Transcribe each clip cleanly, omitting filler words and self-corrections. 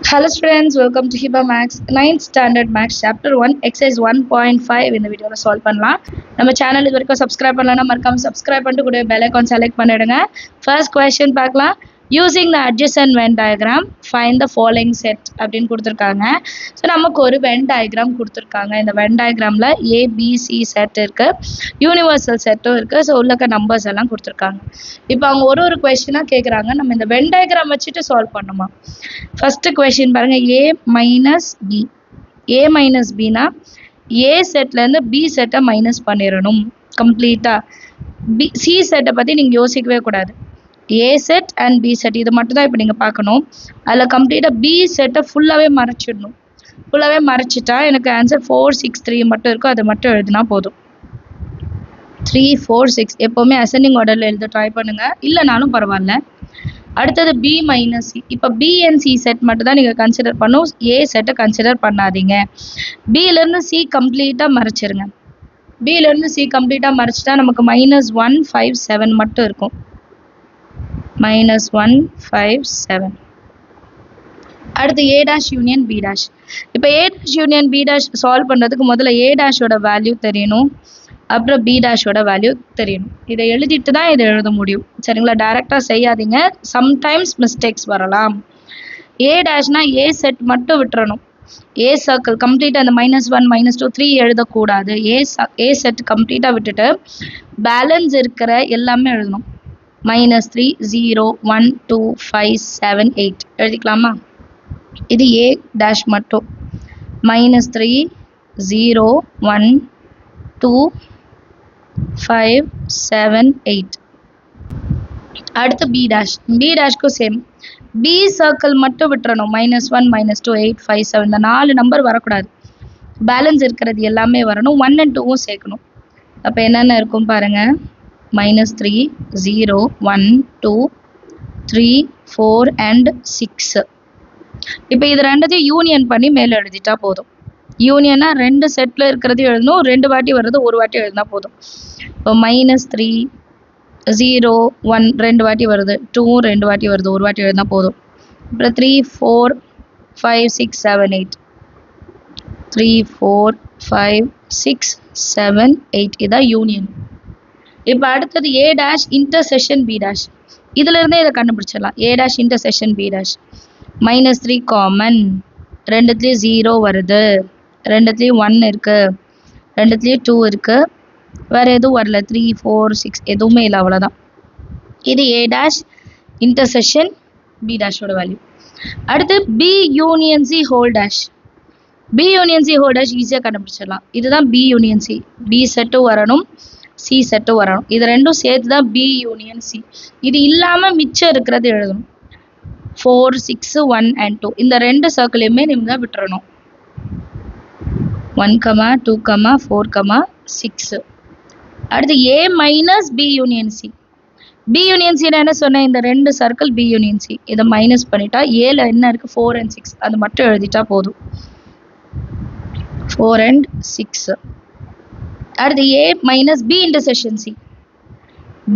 Hello students, welcome to Hiba Max 9th Standard Max Chapter 1 Exercise 1.5 இந்த வீடியோல solve பண்ணலாம். நம்ம சேனல் இது வரைக்கும் சப்ஸ்கிரைப் பண்ணலனா மறக்காம சப்ஸ்கிரைப் பண்ணிட்டு கூட பெல் ஐகான் செலக்ட் பண்ணிடுங்க. First question பார்க்கலாம். Using the adjacent Venn diagram, find the following set அப்படினு கொடுத்திருக்காங்க. சோ நமக்கு ஒரு Venn diagram கொடுத்திருக்காங்க. இந்த Venn diagramல A B C set இருக்கு. யூனிவர்சல் செட்டும் இருக்கு. சோ உள்ளக்க நம்பர்ஸ் எல்லாம் கொடுத்திருக்காங்க. இப்போ அவங்க ஒரு क्वेश्चना கேக்குறாங்க. நம்ம இந்த Venn diagram வச்சிட்டு சால்வ் பண்ணுமா? First question பாருங்க A minus B. A minus B னா A செட்ல இருந்து B செட்டை மைனஸ் பண்ணிரணும் கம்ப்ளீட்டா. C செட்டை பத்தி நீங்க யோசிக்கவே கூடாது. A set and B set இது மட்டும் தான் இப்போ நீங்க பார்க்கணும். அதுல கம்ப்ளீட்டா B செட்டை ஃபுல்லாவே மறைச்சிடணும். ஃபுல்லாவே மறைச்சிட்டா எனக்கு ஆன்சர் 4 6 3 மட்டும் இருக்கும். அது மட்டும் எழுதினா போதும். 3 4 6 எப்பவுமே அசெண்டிங் ஆர்டர்ல எழுத ட்ரை பண்ணுங்க. இல்லனாலும் பரவாயில்ல. அடுத்தது B minus C. இப்போ B and C செட் மட்டும் தான் நீங்க கன்சிடர் பண்ணனும். A செட்டை கன்சிடர் பண்ணாதீங்க. B ல இருந்து C கம்ப்ளீட்டா மறைச்சிருங்க. B ல இருந்து C கம்ப்ளீட்டா மறைச்சிட்டா நமக்கு -1 5 7 மட்டும் இருக்கும். -1 5 7. அடுத்து A dash union B dash. இப்போ A dash union B dash solve பண்றதுக்கு முதல்ல A dash ஓட வேல்யூ தெரியணும். அப்புறம் B dash ஓட வேல்யூ தெரியணும். இதை எழுதிட்டு தான் இதை எழுத முடியும். சரிங்களா? டைரக்டா செய்யாதீங்க. சம்டைம்ஸ் மிஸ்டேக்ஸ் வரலாம். A dashனா A செட் மட்டும் விட்டுறணும். A சர்க்கிள் கம்ப்ளீட்டா அந்த -1 -2 3 எழுதக்கூடாது. A செட் கம்ப்ளீட்டா விட்டுட்டு பேலன்ஸ் இருக்கிற எல்லாமே எழுதணும். -3 0 1 2 5 7 8 எழுதிக்கலாமா? இது A dash மட்டும். -3 0 1 2 5 7 8. அடுத்து B dash. B dashக்கு சேம். B சர்க்கிள் மட்டும் விட்டுறணும். -1 -2 8 5 7 இந்த 4 நம்பர் வரக்கூடாது. பேலன்ஸ் இருக்கிறது எல்லாமே வரணும். 1 and 2வும் சேர்க்கணும். அப்ப என்னென்ன இருக்கும் பாருங்க. -3 0 1 2 3 4 and 6. இப்போ இது ரெண்டத்தையும் யூனியன் பண்ணி மேல எழுதிட்டா போதும். யூனியனா ரெண்டு செட்ல இருக்கிறது எழுதணும். ரெண்டு வாட்டி வருது ஒரு வாட்டி எழுதினா போதும். இப்போ -3 0 1 ரெண்டு வாட்டி வருது. 2 ரெண்டு வாட்டி வருது ஒரு வாட்டி எழுதினா போதும். அப்புறம் 3 4 5 6 7 8. 3 4 5 6 7 8 இதான் யூனியன். இப்போ அடுத்தது A dash intersection B dash. இதுல இருந்தே இதை கண்டுபிடிச்சிடலாம். A dash intersection B dash. -3 common. ரெண்டுத்துலயும் 0 வருது. ரெண்டுத்துலயும் 1 இருக்கு. ரெண்டுத்துலயும் 2 இருக்கு. வேற எதுவும் வரல. 3 4 6 எதுவுமே இல்லை. அவ்வளவுதான். இது A dash intersection B dash ஓட வேல்யூ. அடுத்து B union C whole dash. B union C whole dash ஈஸியா கண்டுபிடிச்சிடலாம். இதுதான் B union C. B செட்டும் வரணும். C செட்டும் வரணும். இது ரெண்டும் சேர்த்து தான் B union C. இது இல்லாம மிச்சம் இருக்கிறது எழுதணும். 4 6 1 and 2 இந்த ரெண்டு சர்க்கிளையுமே நீங்க விட்டுறணும். 1 2 4 6. அடுத்து A minus B union C. B union C என்ன சொன்னேன்? இந்த ரெண்டு சர்க்கிள் B union C. இதை மைனஸ் பண்ணிட்டா A ல என்ன இருக்கு? 4 and 6 அது மட்டும் எழுதிட்டா போதும். 4 and 6. அடுத்து A minus B intersection C.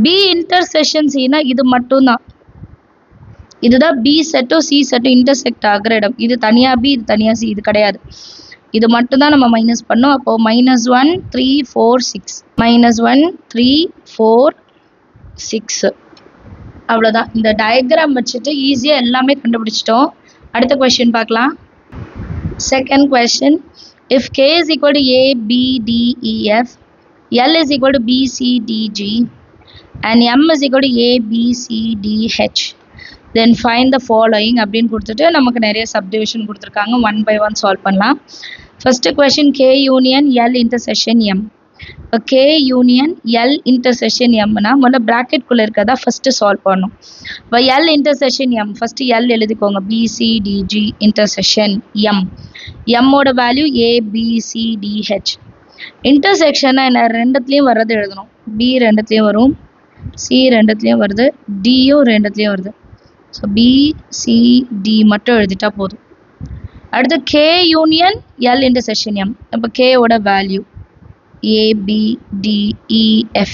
B intersection C னா இது மட்டும் தான். இதுதான் B செட்டும் C செட்டும் இன்டர்செக்ட் ஆகிற இடம். இது தனியா B இது தனியா C இது கிடையாது. இது மட்டும் தான் நம்ம மைனஸ் பண்ணோம். அப்போ -1 3 4 6. -1 3 4 6. அவ்வளவுதான். இந்த டயக்ராம் வச்சுட்டு ஈஸியா எல்லாமே கண்டுபிடிச்சிட்டோம். அடுத்த क्वेश्चन பார்க்கலாம். Second question. If K is equal to A, B, D, E, F, L is equal to B, C, D, G, and M is equal to A, B, C, D, H, then find the following அப்படின்னு கொடுத்துட்டு நமக்கு நிறைய subdivision கொடுத்துருக்காங்க. 1 by 1 solve பண்ணலாம். First question K union L intersection M. இப்போ K union L intersection M னா முதல்ல bracket குள்ள இருக்கதா first சால்வ் பண்ணணும். இப்போ L intersection M first L எழுதிக்கோங்க. B, C, D, G intersection M. M ஓட value A, B, C, D, H. இன்டர்செக்ஷனா என்ன? ரெண்டுத்துலயும் வர்றது எழுதணும். B ரெண்டுத்துலயும் வரும். C ரெண்டுத்துலயும் வருது. D யும் ரெண்டுத்துலயும் வருது. ஸோ B, C, D மட்டும் எழுதிட்டா போதும். அடுத்து K union L intersection M. இப்போ K ஓட value A, B, D, E, F.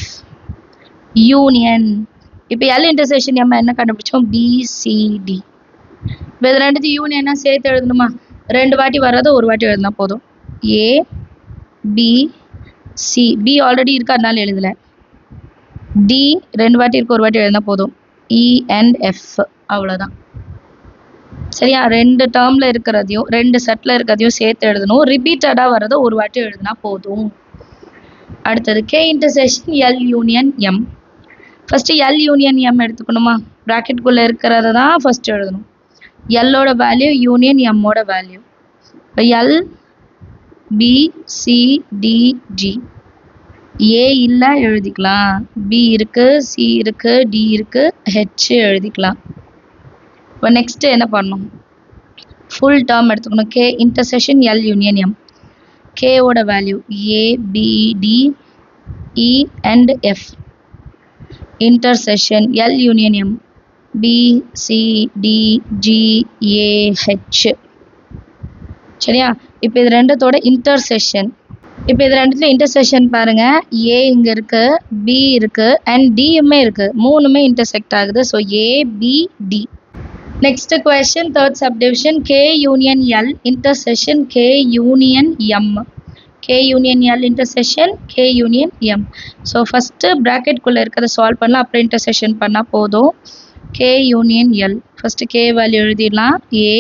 Union இப்போ L intersection M என்ன கண்டுபிடிச்சோம்? B, C, D. இப்போ இது ரெண்டுத்தையும் யூனியனா சேர்த்து எழுதணுமா? ரெண்டு வாட்டி வர்றதை ஒரு வாட்டி எழுதினா போதும். ஏ பி சி, பி ஆல்ரெடி இருக்கு அதனால எழுதலை. டி ரெண்டு வாட்டி இருக்கு, ஒரு வாட்டி எழுதினா போதும். இ அண்ட் எஃப், அவ்வளோதான். சரியா? ரெண்டு டேர்மில் இருக்கிறதையும் ரெண்டு செட்டில் இருக்கிறதையும் சேர்த்து எழுதணும். ரிப்பீட்டடாக வர்றதை ஒரு வாட்டி எழுதினா போதும். அடுத்தது K intersection L union M. First L union M எடுத்துக்கணுமா? ப்ராக்கெட்குள்ளே இருக்கிறத தான் ஃபஸ்ட்டு எழுதணும். எல்லோட வேல்யூ யூனியன் எம்மோட வேல்யூ. இப்போ L B C D G. A இல்லை எழுதிக்கலாம், பி இருக்குது, சி இருக்குது, டி இருக்குது, ஹெச் எழுதிக்கலாம். இப்போ நெக்ஸ்ட்டு என்ன பண்ணணும்? ஃபுல் டேர்ம் எடுத்துக்கணும். K intersection L union M. கேவோட value A B D E and F. Intersection L union M B C D G A H. சரியா? இப்போ இது ரெண்டத்தோட இன்டர்செக்ஷன். இப்போ இது ரெண்டுத்துல இன்டர்செக்ஷன் பாருங்க. ஏ இங்கே இருக்கு, பி இருக்கு அண்ட் டியுமே இருக்கு, மூணுமே இன்டர்செக்ட் ஆகுது. So A B D. Next question, third subdivision K union L intersection K union M. K union L intersection K union M. So first ப்ராக்கெட்குள்ளே இருக்கிறத சால்வ் பண்ணலாம், அப்புறம் இன்டர்செக்ஷன் பண்ணால் போதும். K union L, first K value எழுதிடலாம். A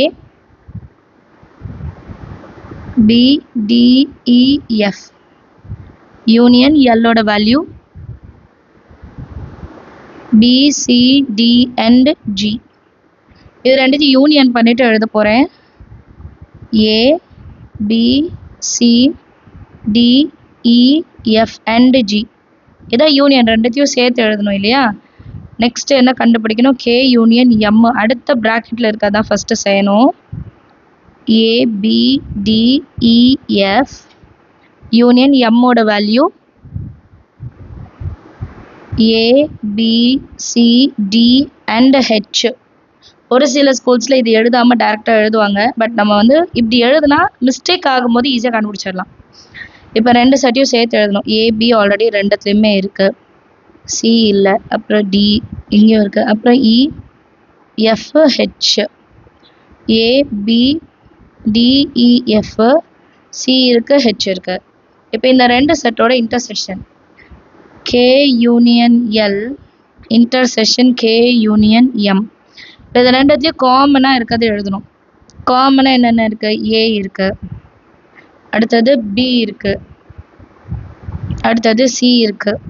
B D E F. Union எல்லோட value B C D and G. இது ரெண்டுத்தையும் யூனியன் பண்ணிட்டு எழுத போகிறேன். A B C D E F and G. இதான் யூனியன், ரெண்டுத்தையும் சேர்த்து எழுதணும் இல்லையா? நெக்ஸ்ட் என்ன கண்டுபிடிக்கணும்? K union M. அடுத்த ப்ராக்கெட்டில் இருக்கதான் ஃபஸ்ட்டு செய்யணும். A B D E F union எம்மோட value A B C D and H. ஒரு சில ஸ்கூல்ஸில் இது எழுதாமல் டேரெக்டாக எழுதுவாங்க. பட் நம்ம வந்து இப்படி எழுதுனா மிஸ்டேக் ஆகும்போது ஈஸியாக கண்டுபிடிச்சிடலாம். இப்போ ரெண்டு செட்டையும் சேர்த்து எழுதணும். ஏபி ஆல்ரெடி ரெண்டுத்துலேயுமே இருக்குது, சி இல்லை, அப்புறம் டி இங்கேயும் இருக்குது, அப்புறம் E F H. AB DEF, C இருக்குது, ஹெச் இருக்குது. இப்போ இந்த ரெண்டு செட்டோட intersection K union L intersection K union M. இப்போ இது ரெண்டுத்தையும் காமனாக இருக்கிறது எழுதணும். காமனாக என்னென்ன இருக்குது? ஏ இருக்குது, அடுத்தது பி இருக்குது, அடுத்தது சி இருக்குது,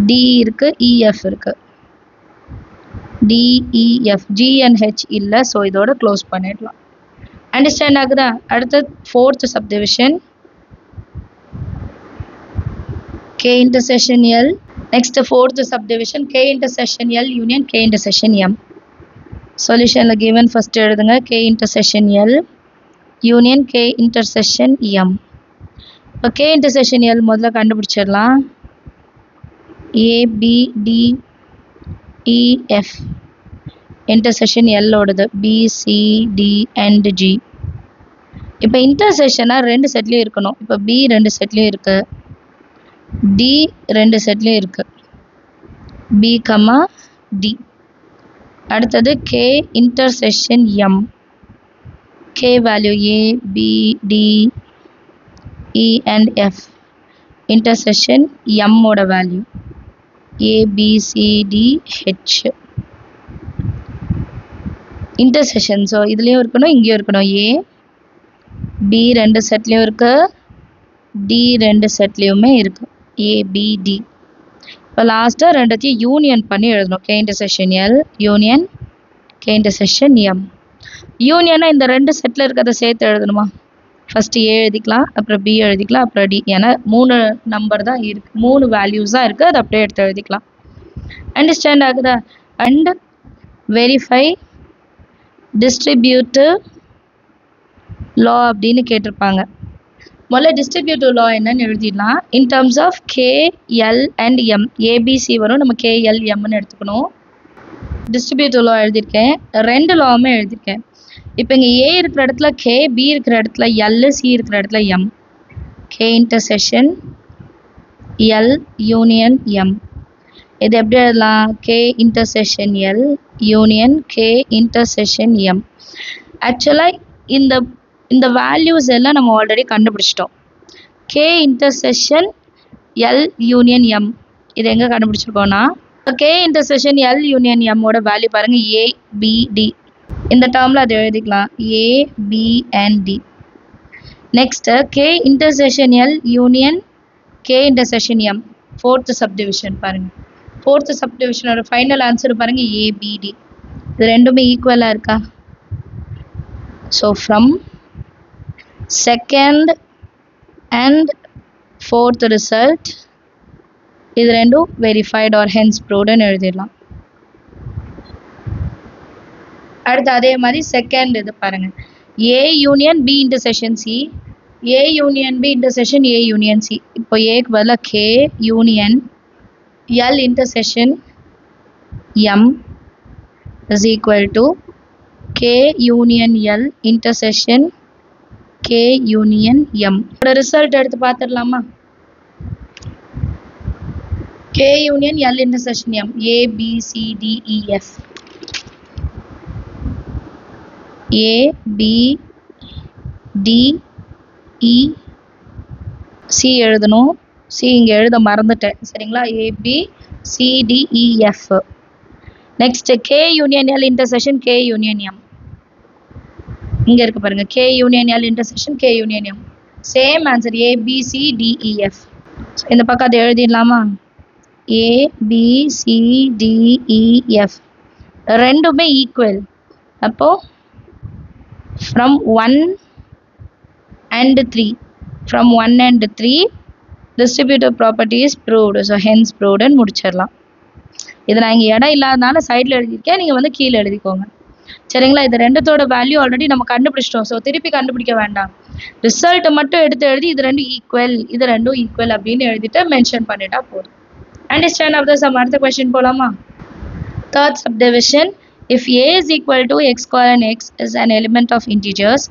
டி இருக்குது, இஎஃப் இருக்குது. டிஇஎஃப், ஜி அண்ட் ஹெச் இல்லை. ஸோ இதோட க்ளோஸ் பண்ணிடலாம். அண்டர்ஸ்டாண்ட் ஆகுதா? அடுத்தது fourth subdivision K intersection L. Next fourth subdivision K intersection L union K intersection M. சொல்யூஷனில் கிவன் ஃபஸ்ட்டு எழுதுங்க. K intersection L union K intersection M. இப்போ K intersection L முதல்ல கண்டுபிடிச்சிடலாம். ஏபிடிஇஎஃப் இன்டர்செக்ஷன் எல்லோடது B C D and G. இப்போ இன்டர்செக்ஷனாக ரெண்டு செட்லேயும் இருக்கணும். இப்போ பி ரெண்டு செட்லேயும் இருக்குது, டி ரெண்டு செட்லேயும் இருக்குது, பி கமா டி. அடுத்தது K intersection M. K value A B D E and F. Intersection எம்மோட value A B C D H. Intersection so இதுலேயும் இருக்கணும், இங்கேயும் இருக்கணும். ஏ பி ரெண்டு செட்லேயும் இருக்குது, டி ரெண்டு செட்லேயுமே இருக்குது, ஏபிடி. இப்போ லாஸ்ட்டாக ரெண்டுத்தையும் யூனியன் பண்ணி எழுதணும். K intersection L union K intersection M. யூனியனாக இந்த ரெண்டு செட்டில் இருக்கிறத சேர்த்து எழுதணுமா? ஃபஸ்ட்டு ஏ எழுதிக்கலாம், அப்புறம் பி எழுதிக்கலாம், அப்புறம் டி. ஏன்னா 3 நம்பர் தான் இருக்குது, 3 வேல்யூஸ் தான் இருக்குது, அதை அப்படியே எடுத்து எழுதிக்கலாம். அண்டர்ஸ்டாண்ட் ஆகுதா? அண்ட் வெரிஃபை டிஸ்ட்ரிபியூட்டிவ் லா அப்படின்னு கேட்டிருப்பாங்க. முதல்ல டிஸ்ட்ரிபியூட்டிவ் லா என்னன்னு எழுதிடலாம். In terms of K L and M, ABC வரும், நம்ம கேஎல் எம்னு எடுத்துக்கணும். டிஸ்ட்ரிபியூட்டிவ் லா எழுதியிருக்கேன், ரெண்டு லாவுமே எழுதியிருக்கேன். இப்போ இங்கே ஏ இருக்கிற இடத்துல கே, பி இருக்கிற இடத்துல எல், சி இருக்கிற இடத்துல M. K intersection L union M. இது எப்படி எழுதலாம்? K intersection L union K intersection M. ஆக்சுவலாக இந்த வேல்யூஸ் எல்லாம் நம்ம ஆல்ரெடி கண்டுபிடிச்சிட்டோம். K intersection L union M இது எங்கே கண்டுபிடிச்சிருக்கோன்னா, K intersection L union M ஓட வேல்யூ பாருங்கள் A, B, D. இந்த டேர்மில் அதை எழுதிக்கலாம் A, B and D. Next K intersection L union K intersection M fourth subdivision பாருங்கள். ஃபோர்த் சப்டிவிஷனோட ஃபைனல் ஆன்சர் பாருங்கள் A, B, D. இது ரெண்டுமே ஈக்குவலாக இருக்கா? So from second and fourth result இது ரெண்டும் வெரிஃபைட் ஆர் ஹென்ஸ் ப்ரூவ்டுன்னு எழுதிடலாம். அடுத்து அதே மாதிரி செகண்ட் இது பாருங்கள் A union B intersection C, A union B intersection A union C. இப்போ ஏக்கு பதிலாக K union L intersection M is equal to K union L intersection K union M. இதோட ரிசல்ட் எடுத்து பார்த்துடலாமா? K union L intersection M A, B, C, D, E, F. A, B, D, E, C எழுதணும். C இங்கே எழுத மறந்துட்டேன் சரிங்களா? A, B, C, D, E, F. Next K union L intersection K union M. இங்கே இருக்கு பாருங்க K union L intersection K union M. Same answer A, B, C, D, E, F. இந்த பக்கம் அதை எழுதிடலாமா? A, B, C, D, E, F ரெண்டுமே equal. அப்போ from 1 and 3 from 1 and 3 distributive property is proved. So hence proved ன்னு முடிச்சிடலாம். இது நான் இங்கே இடம் இல்லாதனால சைடில் எழுதியிருக்கேன், நீங்கள் வந்து கீழே எழுதிக்கோங்க சரிங்களா? இது ரெண்டுத்தோட வேல்யூ ஆல்ரெடி நம்ம கண்டுபிடிச்சிட்டோம். ஸோ திருப்பி கண்டுபிடிக்க வேண்டாம், ரிசல்ட்டை மட்டும் எடுத்து எழுதி இது ரெண்டும் ஈக்குவல் இது ரெண்டும் ஈக்குவல் அப்படின்னு எழுதிட்டு மென்ஷன் பண்ணிட்டா போதும். Understand of the sum. அடுத்த கொஸ்டின் போகலாமா? Third subdivision. If A is equal to x colon x is an element of integers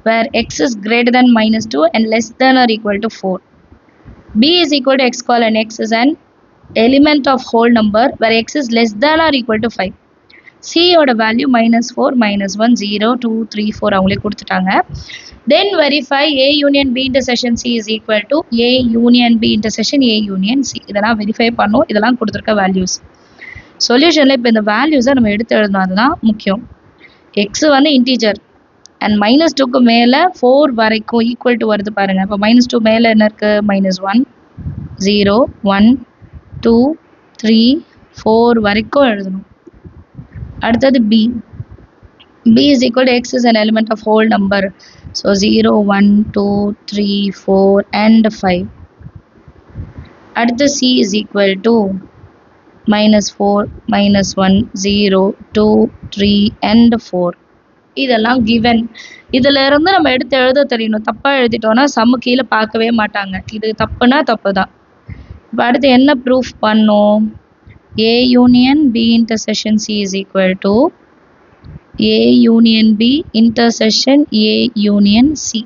where x is greater than -2 and less than or equal to 4. B is equal to x colon x is an element of whole number where x is less than or equal to 5. C ஓட value -4, -1, 0, 2, 3, 4 அவங்களே கொடுத்துட்டாங்க. Then verify A union B intersection C is equal to A union B intersection A union C. இதெல்லாம் verify பண்ணோம், இதெல்லாம் கொடுத்துருக்க values. சொல்யூஷனில் இப்போ இந்த வேல்யூஸை நம்ம எடுத்து எழுதணும், அதுதான் முக்கியம். எக்ஸு வந்து இன்டீஜர் அண்ட் -2க்கு மேலே 4 வரைக்கும் ஈக்குவல் டு வருது பாருங்கள். இப்போ -2 மேலே என்ன இருக்குது? -1, 0, 1, 2, 3, 4 வரைக்கும் எழுதணும். அடுத்தது B. B is equal to x is an element of whole number. So 0, 1, 2, 3, 4 and 5. அடுத்து C is equal to -4, -1, 0, 2, 3 and 4. இதெல்லாம் கிவன். இதில் இருந்து நம்ம எடுத்து எழுத தெரியணும். தப்பாக எழுதிட்டோன்னா சம்மு கீழே பார்க்கவே மாட்டாங்க. இது தப்புனா தப்பு தான். இப்போ அடுத்து என்ன ப்ரூஃப் பண்ணோம்? A union B intersection C is equal to A union B intersection A union C.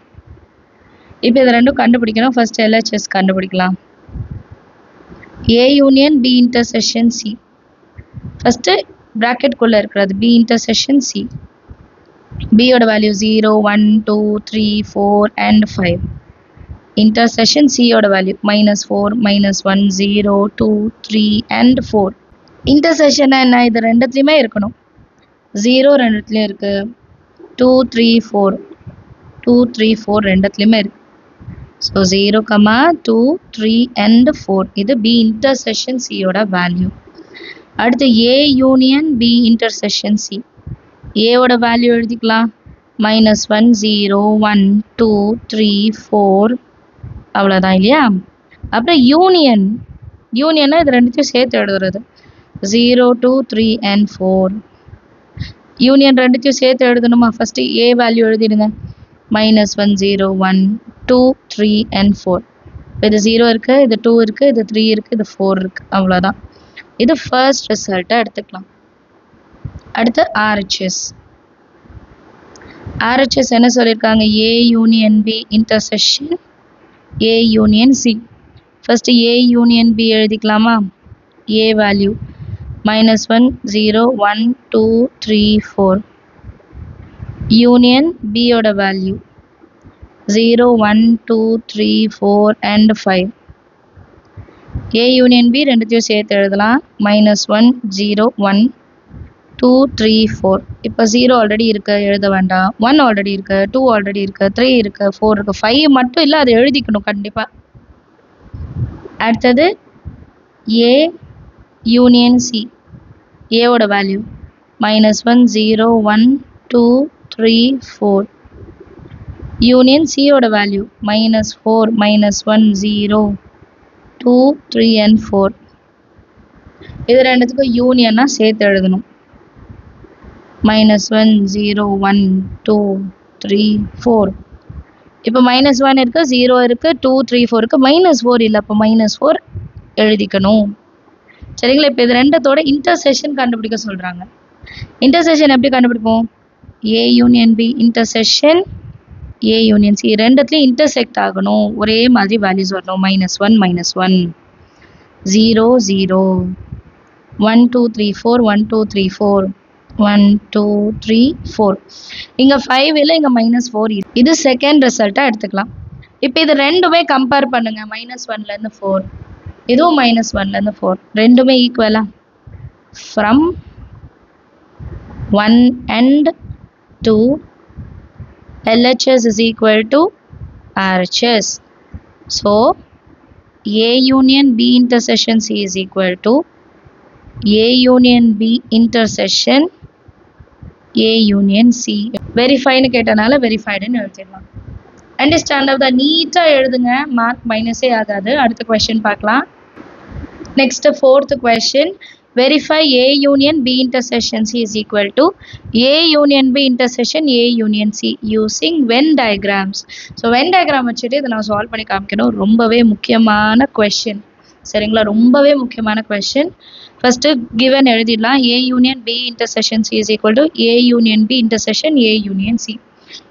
இப்போ இது ரெண்டும் கண்டுபிடிக்கணும். ஃபர்ஸ்ட் LHS கண்டுபிடிக்கலாம். A union B intersection C. First bracket குள்ள இருக்கிறது B intersection C. B ஓட வேல்யூ 0, 1, 2, 3, 4 and 5. Intersection C ஓட value -4, -1, 0, 2, 3 and 4. Intersection என்ன? இது ரெண்டுத்துலையுமே இருக்கணும். 0 ரெண்டுத்துலையும் இருக்கு, 2, 3, 4 2, 3, 4 ரெண்டுத்துலையுமே இருக்கு. So 0, 2, 3 and 4 இது B intersection C ஓட வேல்யூ. அடுத்து A union B intersection C. A ஓட வேல்யூ எழுதிக்கலாம். -1, 0, 1, 2, 3, 4 அவ்வளோதான் இல்லையா? அப்புறம் யூனியன். யூனியன்னா இது ரெண்டுத்தையும் சேர்த்து எழுதுறது. 0, 2, 3 and 4. யூனியன் ரெண்டுத்தையும் சேர்த்து எழுதணுமா? ஃபஸ்ட்டு A வேல்யூ எழுதிடுங்க. -1, 0, 1, 2, 3 and 4. இது 0 இருக்குது, இது 2 இருக்குது, இது 3 இருக்குது, இது 4 இருக்குது. அவ்வளோதான். இது ஃபர்ஸ்ட் ரிசல்ட்டை எடுத்துக்கலாம். அடுத்து RHS. RHS என்ன சொல்லியிருக்காங்க? A union B intersection A union C. First A union B எழுதிக்கலாமா? A value -1 0 1 2 3 4 union B ஓட value 0 1 2 3 4 and 5. A union B ரெண்டுத்தையும் சேர்த்து எழுதலாம் -1 0 1 2 3 4. இப்போ 0 ஆல்ரெடி இருக்கு, எழுத வேண்டாம். 1 ஆல்ரெடி இருக்கு, 2 ஆல்ரெடி இருக்கு, 3 இருக்கு, 4 இருக்கு, 5 மட்டும் இல்லை, அது எழுதிக்கணும் கண்டிப்பாக. அடுத்தது A union C. A ஓட வேல்யூ -1 0 1 2 3 4. யூனியன் C ஓட வேல்யூ -4 -1 0 2 3 and 4. இது ரெண்டுத்துக்கும் யூனியனா சேர்த்து எழுதணும் -1 0 1 2 3 4. இப்போ -1 இருக்கு, 0 இருக்கு, 2 3 4 இருக்கு, -4 இல்லை, அப்போ -4 எழுதிக்கணும். சரிங்களா? இப்போ இது ரெண்டத்தோட இன்டர்செக்ஷன் கண்டுபிடிக்க சொல்றாங்க. இன்டர்செக்ஷன் எப்படி கண்டுபிடிப்போம்? A union B intersection A union C ரெண்டுத்துலையும் இன்டர்செக்ட் ஆகணும், ஒரே மாதிரி வேல்யூஸ் வரணும். -1 -1 0 0 1 2 3 4 1 2 3 4 1 2 3 4. இங்கே 5 இல்லை, இங்கே -4. இது செகண்ட் ரிசல்ட்டாக எடுத்துக்கலாம். இப்போ இது ரெண்டுமே கம்பேர் பண்ணுங்க. -1லேருந்து 4, இதுவும் -1லேருந்து 4, ரெண்டுமே ஈக்குவலா? From 1 and 2 LHS is equal to RHS. So A union B intersection C is equal to A union B intersection A union C. வெரிஃபைன்னு கேட்டனால வெரிஃபைடுன்னு எழுதிடலாம். அண்டர்ஸ்டாண்ட் ஆஃப் த நீட்டாக எழுதுங்க, மார்க் மைனஸே ஆகாது. அடுத்த கொஸ்டின் பார்க்கலாம். Next fourth question, verify A union B intersection C is equal to A union B intersection A union C using Venn diagrams. So Venn diagram வச்சுட்டு இதை நான் சால்வ் பண்ணி காமிக்கணும். ரொம்பவே முக்கியமான கொஸ்டின். சரிங்களா? ரொம்பவே முக்கியமான கொஸ்டின். ஃபர்ஸ்ட் given எழுதிடலாம். A union B intersection C is equal to A union B intersection A union C.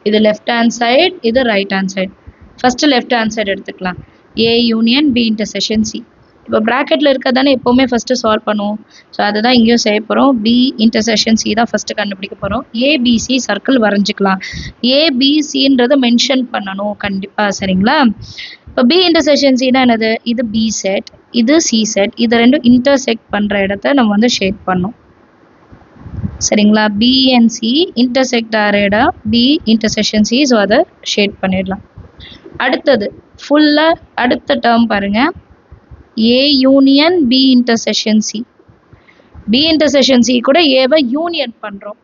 இது லெஃப்ட் ஹேண்ட் சைடு, இது right hand side. First left hand side எடுத்துக்கலாம். A union B intersection C. இப்போ ப்ராக்கெட்டில் இருக்கிறதானே எப்போவுமே first solve பண்ணுவோம். So அதுதான் இங்கேயும் செய்ய போகிறோம். B இன்டர்செக்ஷன் C தான் ஃபஸ்ட்டு கண்டுபிடிக்க போகிறோம். ABC சர்க்கிள் வரைஞ்சிக்கலாம். ABCன்றதை மென்ஷன் பண்ணணும் கண்டிப்பாக. சரிங்களா? இப்போ B இன்டர்செக்ஷன் C தான் என்னது? இது B செட், இது C செட். இது ரெண்டும் இன்டர்செக்ட் பண்ணுற இடத்த நம்ம வந்து ஷேட் பண்ணோம். சரிங்களா? B and C இன்டர்செக்ட் ஆகிற இடம் B இன்டர்செக்ஷன் C. ஸோ அதை ஷேட் பண்ணிடலாம். அடுத்தது ஃபுல்லாக அடுத்த டேர்ம் பாருங்கள். A union B intersection C. B intersection C கூட Aவை யூனியன் பண்ணுறோம்.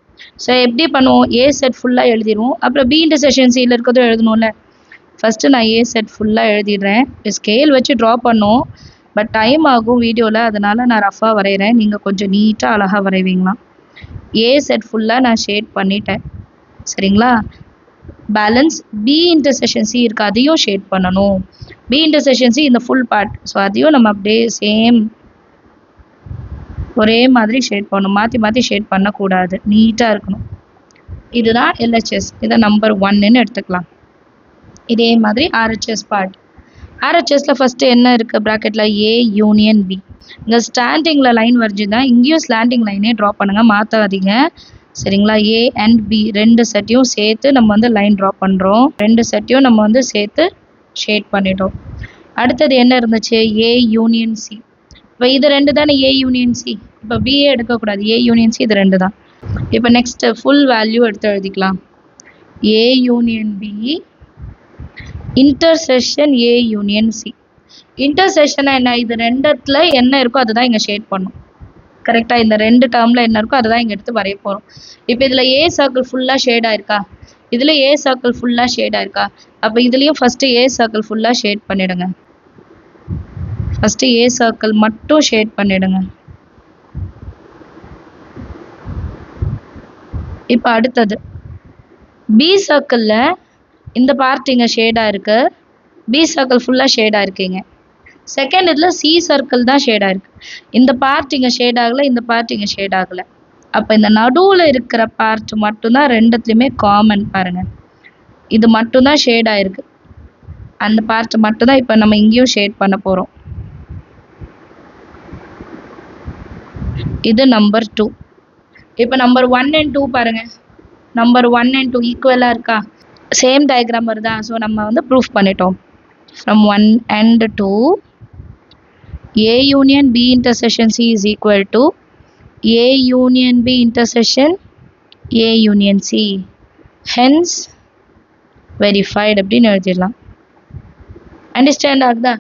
ஸோ எப்படி பண்ணுவோம்? A செட் ஃபுல்லாக எழுதிடுவோம். அப்புறம் B intersection Cயில் இருக்கிறதும் எழுதணும்ல. ஃபஸ்ட்டு நான் A செட் ஃபுல்லாக எழுதிடுறேன். ஸ்கேல் வச்சு ட்ரா பண்ணோம், பட் டைம் ஆகும் வீடியோவில், அதனால் நான் ரஃபாக வரைகிறேன். நீங்கள் கொஞ்சம் நீட்டாக அழகாக வரைவீங்களாம். A செட் ஃபுல்லாக நான் ஷேட் பண்ணிட்டேன். சரிங்களா? பேலன்ஸ் B intersection C இருக்கு, அதையும் ஷேட் பண்ணணும். B intersection C இந்த ஃபுல் பார்ட். ஸோ அதையும் நம்ம அப்படியே சேம் ஒரே மாதிரி ஷேட் பண்ணணும். மாற்றி மாற்றி ஷேட் பண்ணக்கூடாது, நீட்டாக இருக்கணும். இதுதான் LHS. இதை நம்பர் 1ன்னு எடுத்துக்கலாம். இதே மாதிரி RHS பார்ட். RHSல ஃபஸ்ட்டு என்ன இருக்குது ப்ராக்கெட்டில்? A union B. இங்கே ஸ்டாண்டிங்கில் லைன் வரைஞ்சிதான், இங்கேயும் ஸ்லாண்டிங் லைனே ட்ரா பண்ணுங்கள், மாற்றாதீங்க. சரிங்களா? A and B ரெண்டு செட்டையும் சேர்த்து நம்ம வந்து லைன் ட்ரா பண்ணுறோம். ரெண்டு செட்டையும் நம்ம வந்து சேர்த்து ஷேட் பண்ணிட்டோம். அடுத்தது என்ன இருந்துச்சு? A union C. இப்போ இது ரெண்டு தானே A யூனியன் C. இப்போ B எடுக்கக்கூடாது, A யூனியன் C இது ரெண்டு தான். இப்போ நெக்ஸ்ட் ஃபுல் வேல்யூ எடுத்து எழுதிக்கலாம். A union B intersection A union C. இன்டர்செக்ஷனா என்ன? இது ரெண்டத்துல என்ன இருக்கோ அதுதான் இங்கே ஷேட் பண்ணும். கரெக்டாக? இந்த ரெண்டு டேர்மில் என்ன இருக்கோ அதை தான் இங்கே எடுத்து வரைய போகிறோம். இப்போ இதில் A சர்க்கிள் ஃபுல்லாக ஷேடாக இருக்கா? இதில் A சர்க்கிள் ஃபுல்லாக ஷேடாக இருக்கா? அப்போ இதுலேயும் ஃபஸ்ட்டு A சர்க்கிள் ஃபுல்லாக ஷேட் பண்ணிவிடுங்க. ஃபஸ்ட்டு A சர்க்கிள் மட்டும் ஷேட் பண்ணிவிடுங்க. இப்போ அடுத்தது B சர்க்கிளில் இந்த பார்ட் இங்கே ஷேடாக இருக்குது. B சர்க்கிள் ஃபுல்லாக ஷேடாக இருக்கீங்க. செகண்ட் இதில் C சர்க்கிள் தான் ஷேடாக இருக்குது. இந்த பார்ட் இங்கே ஷேட் ஆகலை, இந்த பார்ட் இங்கே ஷேட் ஆகலை. அப்போ இந்த நடுவில் இருக்கிற பார்ட் மட்டும்தான் ரெண்டுத்துலேயுமே காமன். பாருங்கள், இது மட்டும்தான் ஷேட் ஆகிருக்கு. அந்த பார்ட் மட்டும்தான் இப்போ நம்ம இங்கேயும் ஷேட் பண்ண போகிறோம். இது நம்பர் 2. இப்போ நம்பர் 1 and 2 பாருங்க. நம்பர் 1 and 2 ஈக்குவலாக இருக்கா? சேம் டயக்ராம் வருதா? ஸோ நம்ம வந்து ப்ரூஃப் பண்ணிட்டோம். From 1 and 2 A union B intersection C is equal to A union B intersection A union C. Hence verified அப்படின்னு எழுதிடலாம். அண்டர்ஸ்டாண்ட் ஆகுதா?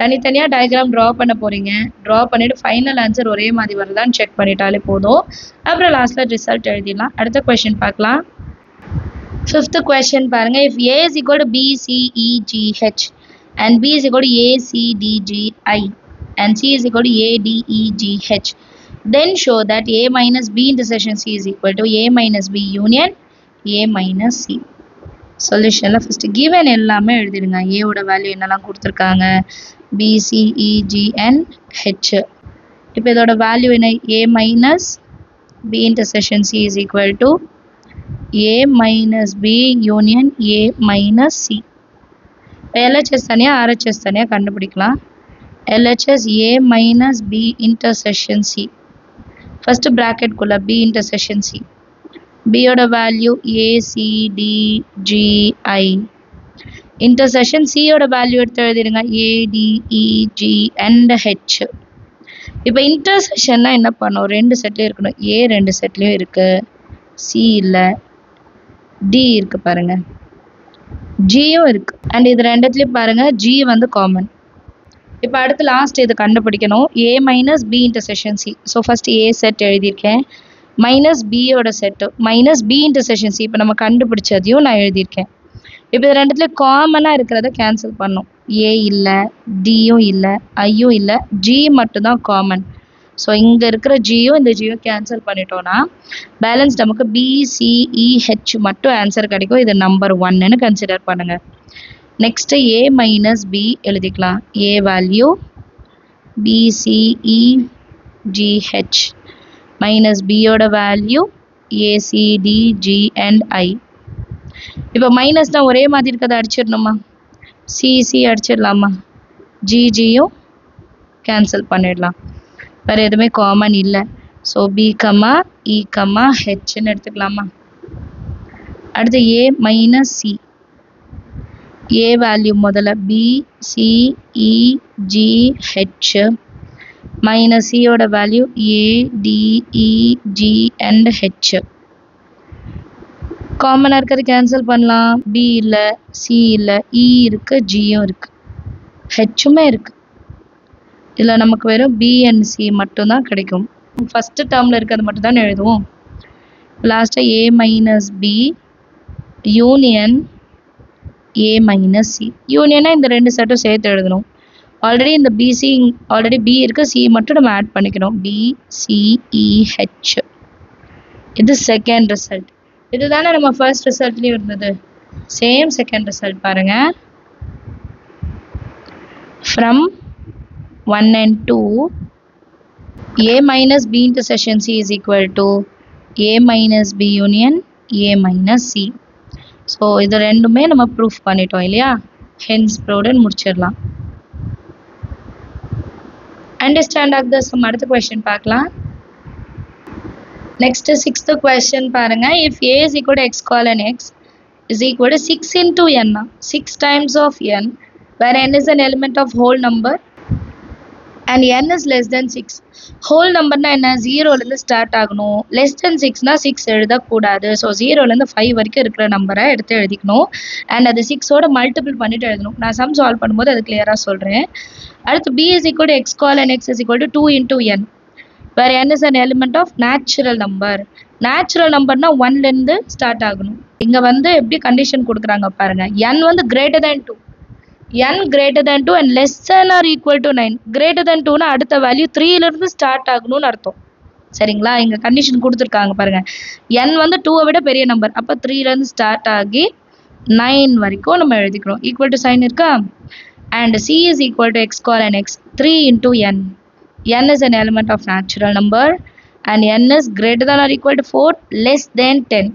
தனித்தனியாக டயக்ராம் ட்ரா பண்ண போகிறீங்க. ட்ரா பண்ணிவிட்டு ஃபைனல் ஆன்சர் ஒரே மாதிரி வருதான்னு செக் பண்ணிட்டாலே போதும். அப்புறம் லாஸ்ட்டில் ரிசல்ட் எழுதிடலாம். அடுத்த கொஷின் பார்க்கலாம். 5th கொஷின் பாருங்கள். If A is equal to B C E G H and B is equal to A C D G I and C is equal to A D E G H, then show that A minus B intersection C is equal to A minus B union A minus C. சொல்யூஷனில் first given எல்லாமே எழுதிடுங்க. ஏவோட value என்னெல்லாம் கொடுத்துருக்காங்க? B, C, E, G and H. இப்போ இதோட value என்ன? A minus B intersection C is equal to A minus B union A minus C. இப்போ LHS தனியாக RHS தனியாக கண்டுபிடிக்கலாம். LHS A minus B intersection C. First ப்ராக்கெட்குள்ளே B intersection C. B ஓட value A, C, D, G, I. Intersection C ஓட value எடுத்து எழுதிடுங்க. A, D, E, G and H. இப்போ இன்டர்செக்ஷன்னா என்ன பண்ணும்? 2 செட்லேயும் இருக்கணும். A 2 செட்லேயும் இருக்குது, C இல்லை, D இருக்குது பாருங்கள், Gயும் இருக்குது. அண்ட் இது ரெண்டுத்துலேயும் பாருங்கள் G வந்து காமன். இப்போ அடுத்து லாஸ்ட் இது கண்டுபிடிக்கணும். A minus B intersection C. So first A set எழுதியிருக்கேன், மைனஸ் பியோட set minus B intersection C. இப்போ நம்ம கண்டுபிடிச்சதையும் நான் எழுதியிருக்கேன். இப்போ இது ரெண்டுத்துலேயும் காமனாக இருக்கிறத கேன்சல் பண்ணோம். A இல்லை, Dயும் இல்லை, ஐயும் இல்லை, G மட்டும்தான் காமன். ஸோ இங்கே இருக்கிற Gயும் இந்த Gயும் கேன்சல் பண்ணிட்டோன்னா பேலன்ஸ் நமக்கு B, C, E, H மட்டும் ஆன்சர் கிடைக்கும். இது நம்பர் 1ன்னு கன்சிடர் பண்ணுங்கள். நெக்ஸ்ட்டு A மைனஸ் B எழுதிக்கலாம். A value B, C, E, G, H minus பியோட value A, C, D, G and I. இப்போ மைனஸ்னால் ஒரே மாதிரி இருக்கிறத அடிச்சிடணுமா? C, C அடிச்சிடலாமா? G, Gயும் கேன்சல் பண்ணிடலாம். வேறு எதுவுமே காமன் இல்லை. ஸோ B, E, Hன்னு எடுத்துக்கலாமா? அடுத்து A minus C. A value முதல்ல B, C, E, G, H minus சியோட value A, D, E, G and H. காமனாக இருக்கிறது கேன்சல் பண்ணலாம். B இல்லை, C இல்லை, E இருக்குது, Gயும் இருக்குது, Hமே இருக்குது. இதில் நமக்கு வெறும் B and C மட்டும்தான் கிடைக்கும். ஃபஸ்ட்டு டேர்மில் இருக்கிறது மட்டும் தான் எழுதுவோம். லாஸ்ட்டாக A minus B union A minus C. யூனியனாக இந்த 2 செட்டும் சேர்த்து எழுதணும். ஆல்ரெடி இந்த பிசி ஆல்ரெடி B இருக்குது, C மட்டும் நம்ம ஆட் பண்ணிக்கணும். B, C, E, H. இது செகண்ட் ரிசல்ட். இதுதானே நம்ம ஃபர்ஸ்ட் ரிசல்ட்லேயும் இருந்தது. சேம் செகண்ட் ரிசல்ட் பாருங்கள். From 1 and 2 A minus B intersection C is equal to A minus B union A minus C. So இது ரெண்டுமே நம்ம ப்ரூஃப் பண்ணிட்டோம் இல்லையா? ஹென்ஸ் ப்ரூவ்டுன்னு முடிச்சிடலாம். அண்டர்ஸ்டாண்ட் ஆகுது. ஸோ அடுத்த கொஸ்டின் பார்க்கலாம். நெக்ஸ்ட் 6th கொஸ்டின் பாருங்க. If A is equal to x colon x is equal to 6 into n, 6 times of n, where n is an element of whole number and n is less than 6. Whole நம்பர்னா என்ன? 0லேருந்து start ஆகணும். Less than 6னா 6 எழுதக்கூடாது. So 0லேருந்து 5 வரைக்கும் இருக்கிற நம்பரை எடுத்து எழுதிக்கணும். And அது 6ஓட multiple பண்ணிட்டு எழுதணும். நான் சம் சால்வ் பண்ணும்போது அது கிளியராக சொல்கிறேன். அடுத்து B is equal to x colon x is equal to 2 into n, where n is an element of natural number. Natural நம்பர்னா 1லேருந்து ஸ்டார்ட் ஆகணும். இங்கே வந்து எப்படி கண்டிஷன் கொடுக்குறாங்க பாருங்கள். n வந்து greater than 2, n greater than 2 and less than or equal to 9. greater than 2னா அடுத்த வேல்யூ 3லேருந்து ஸ்டார்ட் ஆகணும்னு அர்த்தம். சரிங்களா? இங்கே கண்டிஷன் கொடுத்துருக்காங்க பாருங்கள். n வந்து 2வை விட பெரிய நம்பர். அப்போ 3லேருந்து ஸ்டார்ட் ஆகி 9 வரைக்கும் நம்ம எழுதிக்கிறோம். ஈக்குவல் டு சைன் இருக்கா? And C is equal to x colon x 3 into n. n is an element of natural number and n is greater than or equal to 4, less than 10.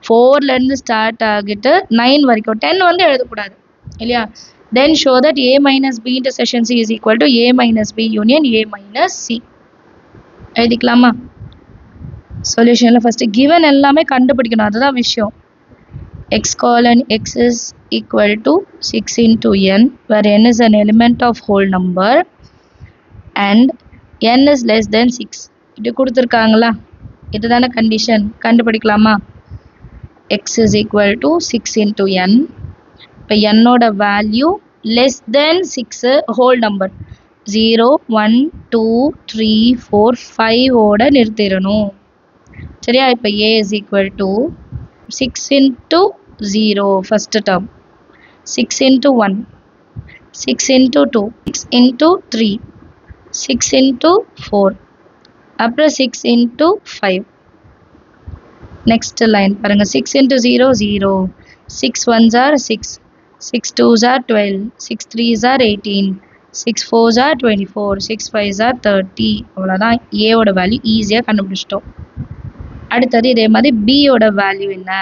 4லேருந்து start ஆகிட்டு 9 வரைக்கும். 10 வந்து எழுதக்கூடாது இல்லையா? Then show that A minus B intersection C is equal to A minus B union A minus C. எழுதிக்கலாமா? சொல்யூஷனில் first given எல்லாமே கண்டுபிடிக்கணும், அதுதான் விஷயம். x colon x is equal to 6 into n, where n is an element of whole number and n is less than 6. இப்படி கொடுத்துருக்காங்களா? இதுதான condition. கண்டுபிடிக்கலாமா? x is equal to 6 into n. இப்போ என்னோட value less than 6 whole number 0 1 2 3 4 5 ஓட நிறுத்திடணும். சரியா? இப்போ a is equal to 6 into 0 first term, 6 into 1, 6 into 2, 6 into 3, 6 into 4, அப்புறம் 6 into 5. next line பாருங்க, 6 into 0 0, 6 1s are 6, 6 2s are 12, 6 3s are 18, 6 4s are 24, 6 5s are 30. அவ்வளோதான், a ஓட value ஈஸியாக கண்டுபிடிச்சிட்டோம். அடுத்தது இதே மாதிரி b ஓட வேல்யூ என்ன?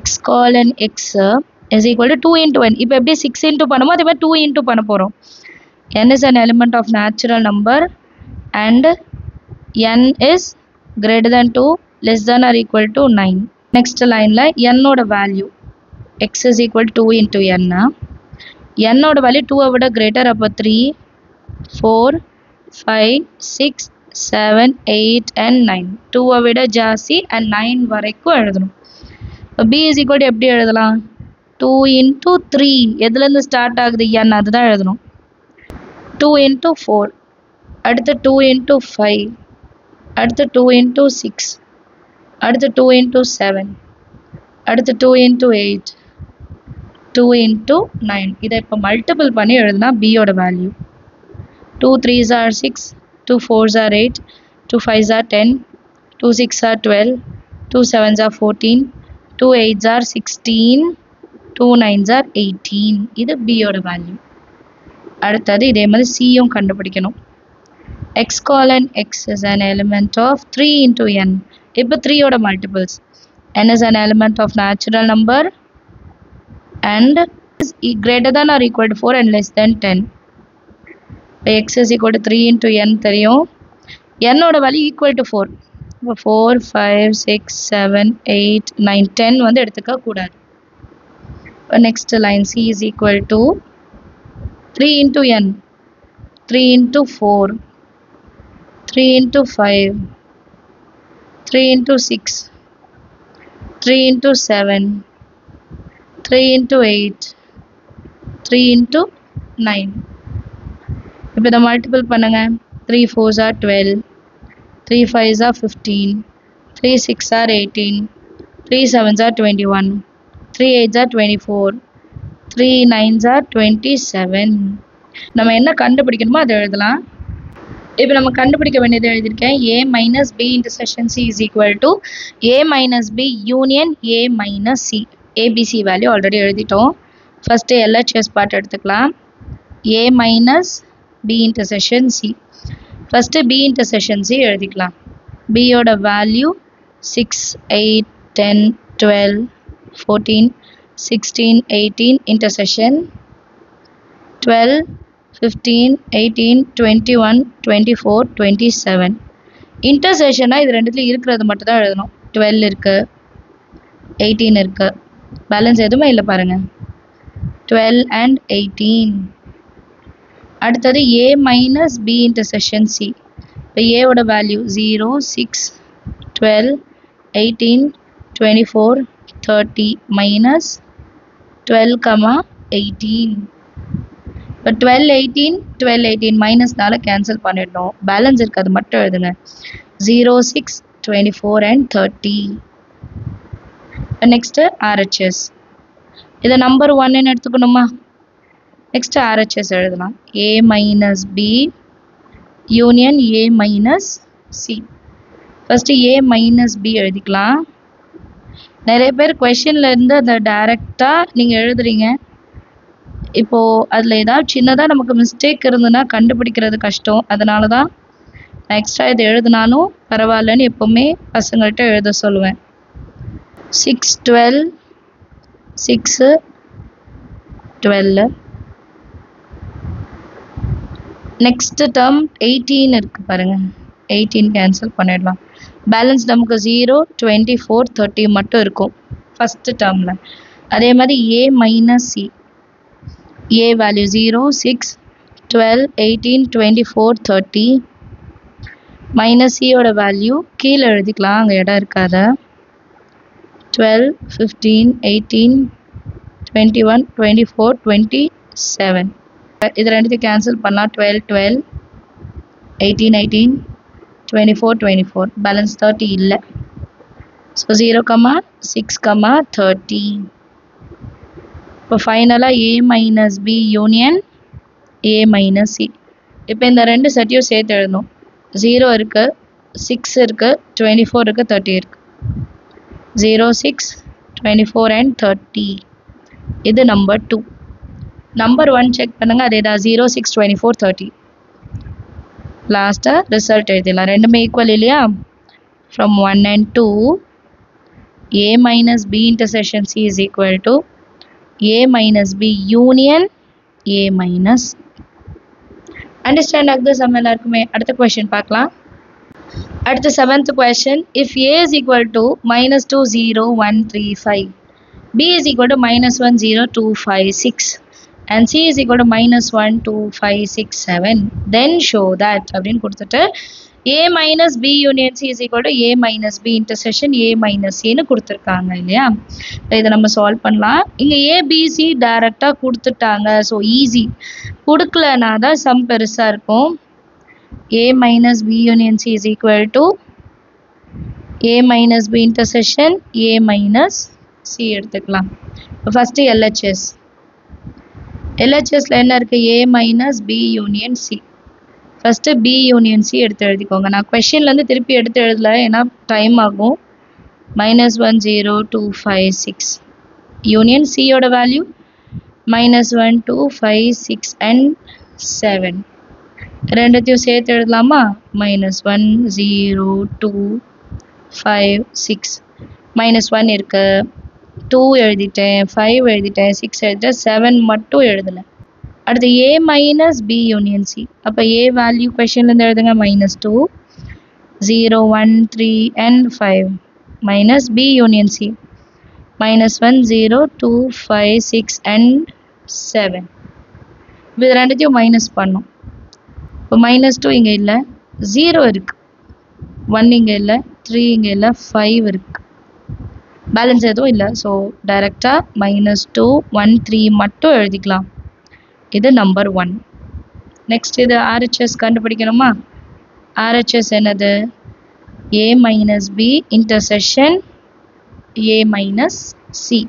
x colon x is equal to 2 into n. இப்போ எப்படி 6 into பண்ணுமோ அதே மாதிரி 2 into பண்ண போகிறோம். n is an element of natural number and n is greater than 2, less than or equal to 9. next லைனில் n ஓட value x is equal to 2 into n. n ஓட வேல்யூ 2 விட greater, அப்போ 3 4 5 6 7 8 and 9. 2 விட ஜாஸ்தி and 9 வரைக்கும் எழுதணும். b is equal to எப்படி எழுதலாம்? 2 into 3 எதுலேருந்து ஸ்டார்ட் ஆகுது? n, அதுதான் எழுதணும். 2 into 4, அடுத்து 2 into 5, அடுத்து 2 into 6, அடுத்து 2 into 7, அடுத்து 2 into 8, 2 into 9. இதை இப்போ மல்டிபிள் பண்ணி எழுதுனா b ஓட value 2 3s are 6, 2 4s are 8, 2 5s are 10, 2 6s are 12, 2 7s are 14, 2 8s are 16, 2 9s are 18. இது b ஓட வேல்யூ. அடுத்தது இதே மாதிரி c-யும் கண்டுபிடிக்கணும். x colon x is an element of 3 into n. இப்போ 3 ஓட multiples. n is an element of natural number and is greater than or equal to 4 and less than 10. x is equal to 3 into n தெரியும். n ஓட value equal to 4. 4 5 6 7 8 9 10 வந்து எடுத்துக்க கூடாது. next line, c is equal to 3 into n, 3 into 4, 3 into 5, 3 into 6, 3 into 7, 3 into 8, 3 into 9. இப்போ இதை multiple பண்ணுங்க. 3 4s are 12, 3 5s are 15, 3 6s are 18, 3 7s are 21, 3 8s are 24, 3 9s are 27. நம்ம என்ன கண்டுபிடிக்கணுமோ அதை எழுதலாம். இப்போ நம்ம கண்டுபிடிக்க வேண்டியது எழுதியிருக்கேன். a minus b intersection c is equal to a minus b union a minus c. abc value already எழுதிட்டோம். ஃபஸ்ட்டு LHS பார்ட் எடுத்துக்கலாம். a minus b intersection c. First b intersection c எழுதிக்கலாம். b ஓட value 6 8 10 12 14 16 18 intersection 12 15 18 21 24 27. இன்டர்செக்ஷனாக இது ரெண்டுத்துலையும் இருக்கிறது மட்டும் தான் எழுதணும். 12 இருக்குது, 18 இருக்குது, பேலன்ஸ் எதுவுமே இல்லை பாருங்கள். 12 and 18. அடுத்தது a minus b intersection c. இப்போ ஏவோட வேல்யூ 0 6 12 18 24 30 மைனஸ் 12, 18. இப்போ 12 18 12 18 மைனஸ்னால கேன்சல் பண்ணிடணும். பேலன்ஸ் இருக்குது, அது மட்டும் எழுதுங்க. 0 6 24 and 30. Next RHS. இதை நம்பர் 1ன்னு எடுத்துக்கணுமா? நெக்ஸ்ட்டு RHS எழுதலாம். a minus b union a minus c. First a minus b எழுதிக்கலாம். நிறைய பேர் கொஷின்லேருந்து அதை டைரெக்டாக நீங்கள் எழுதுறீங்க. இப்போது அதில் ஏதாவது சின்னதாக நமக்கு மிஸ்டேக் இருந்ததுன்னா கண்டுபிடிக்கிறது கஷ்டம். அதனால தான் நான் எக்ஸ்ட்ரா இது எழுதுனாலும் பரவாயில்லன்னு எப்போவுமே பசங்கள்கிட்ட எழுத சொல்லுவேன். 6 12 6 12. நெக்ஸ்ட் டேர்ம் 18 இருக்குது பாருங்கள். 18 கேன்சல் பண்ணிடலாம். பேலன்ஸ் நமக்கு 0, 24, 30 மட்டும் இருக்கும் ஃபஸ்ட்டு டேர்மில். அதே மாதிரி ஏ minus C, A value 0, 6, 12, 18, 24, 30 minus சியோட வேல்யூ கீழே எழுதிக்கலாம், அங்கே இடம் இருக்காத. 12, 15, 18, 21, 24, 27. இது ரெண்டுத்தையும் கேன்சல் பண்ணலாம். 12, 12, 18, 18, 24, 24. பேலன்ஸ் 30 இல்லை. ஸோ 0, 6, 30. இப்போ ஃபைனலாக A minus B union A minus C. இப்போ இந்த ரெண்டு செட்டையும் சேர்த்து எழுதணும். 0 இருக்குது, 6 இருக்குது, 24 இருக்குது, 30 இருக்குது. 0, 6, 24 and 30. இது நம்பர் 2. நம்பர் 1 செக் பண்ணுங்கள், அதே தான் 0, 6, 24, 30. லாஸ்ட்டாக ரிசல்ட் எழுதிடலாம். ரெண்டுமே ஈக்குவல் இல்லையா? From 1 and 2 a minus b intersection c is equal to a minus b union a minus. Understand the sum எல்லாருக்குமே. அடுத்த question பார்க்கலாம். அடுத்த 7th question. If a is equal to minus 2, 0, 1, 3, 5, b is equal to minus 1, 0, 2, 5, 6 and c is equal to minus 1, 2, 5, 6, 7, then show that அப்படின்னு கொடுத்துட்டு a minus b union c is equal to a minus b intersection a minus c ன்னு கொடுத்துருக்காங்க இல்லையா? இதை நம்ம solve பண்ணலாம். இங்கே abc டைரெக்டாக கொடுத்துட்டாங்க, ஸோ ஈஸி. கொடுக்கலனா தான் சம் பெருசாக இருக்கும். a minus b union c is equal to a minus b intersection a minus c எடுத்துக்கலாம். ஃபஸ்ட்டு LHSல என்ன இருக்குது? a minus b union c. First b union c எடுத்து எழுதிக்கோங்க. நான் கொஷின்லேருந்து திருப்பி எடுத்து எழுதல, ஏன்னா டைம் ஆகும். -1, 0, 2, 5, 6 யூனியன் சியோட வேல்யூ -1, 2, 5, 6 and 7. ரெண்டுத்தையும் சேர்த்து எழுதலாமா? -1, 0, 2, 5, 6 -1 இருக்கு, 2 எழுதிட்டேன், 5 எழுதிட்டேன், 6 எழுதிட்டேன், 7 மட்டும் எழுதலை. அடுத்து a minus b union c. அப்போ a வேல்யூ கொஷின்லேருந்து எழுதுங்க, -2, 0, 1, 3 and 5 minus b union c -1, 0, 2, 5, 6 and 7. இது ரெண்டுத்தையும் மைனஸ் பண்ணோம். இப்போ -2 இங்கே இல்லை, 0 இருக்குது, 1 இங்கே இல்லை, 3 இங்கே இல்லை, 5 இருக்குது. பேலன்ஸ் எதுவும் இல்லை, ஸோ டைரெக்டாக -2, 1, 3 மட்டும் எழுதிக்கலாம். இது நம்பர் 1. நெக்ஸ்ட் இது RHS கண்டுபிடிக்கணுமா? RHS என்னது? a minus b intersection a minus c.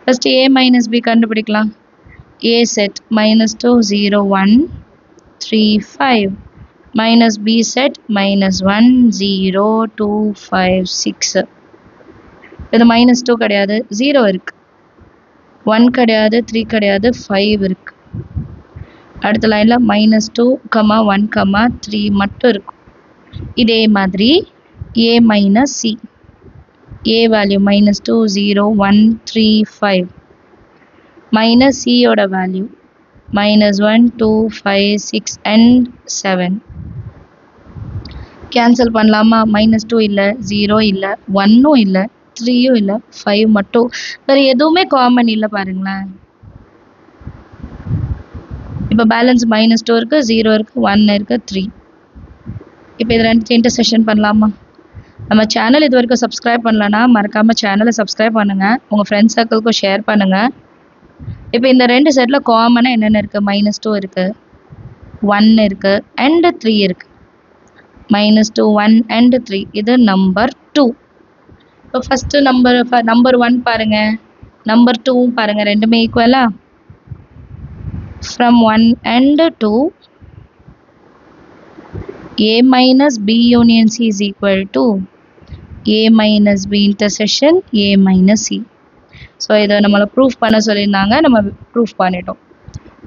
First a minus b கண்டுபிடிக்கலாம். a set -2, 0, 1, 3, 5 minus b set -1, 0, 2, 5, 6. இது -2 கிடையாது, 0 இருக்கு, 1 கிடையாது, 3 கிடையாது, 5 இருக்கு. அடுத்த லைனில் -2, 1, 3 மட்டும் இருக்கும். இதே மாதிரி a minus c, a value -2, 0, 1, 3, 5 minus c யோட வேல்யூ -1, 2, 5, 6 and 7. கேன்சல் பண்ணலாமா? -2 இல்லை, 0 இல்லை, 1 இல்லை, 3 இல்லை, 5 மட்டும். வேறு எதுவுமே காமன் இல்லை பாருங்களேன். இப்போ பேலன்ஸ் -2 இருக்குது, 0 இருக்குது, 1 இருக்குது, 3. இப்போ இது ரெண்டு இன்டர்செக்ஷன் பண்ணலாமா? நம்ம சேனல் இது வரைக்கும் சப்ஸ்கிரைப் பண்ணலன்னா மறக்காமல் சேனலை சப்ஸ்கிரைப் பண்ணுங்கள், உங்கள் ஃப்ரெண்ட்ஸ் சர்க்கிள்க்கும் ஷேர் பண்ணுங்கள். இப்போ இந்த ரெண்டு செட்டில் காமனாக என்னென்ன இருக்குது? -2 இருக்குது, 1 இருக்குது அண்ட் 3 இருக்குது. -2, 1 and 3, இது நம்பர் 2. இப்போ ஃபஸ்ட்டு நம்பர் 1 பாருங்கள், நம்பர் 2 பாருங்கள், ரெண்டுமே ஈக்குவலா? From 1 and 2 a minus b union c is equal to a minus b intersection a minus c. So இதை நம்மளை ப்ரூஃப் பண்ண சொல்லியிருந்தாங்க, நம்ம ப்ரூஃப் பண்ணிட்டோம்.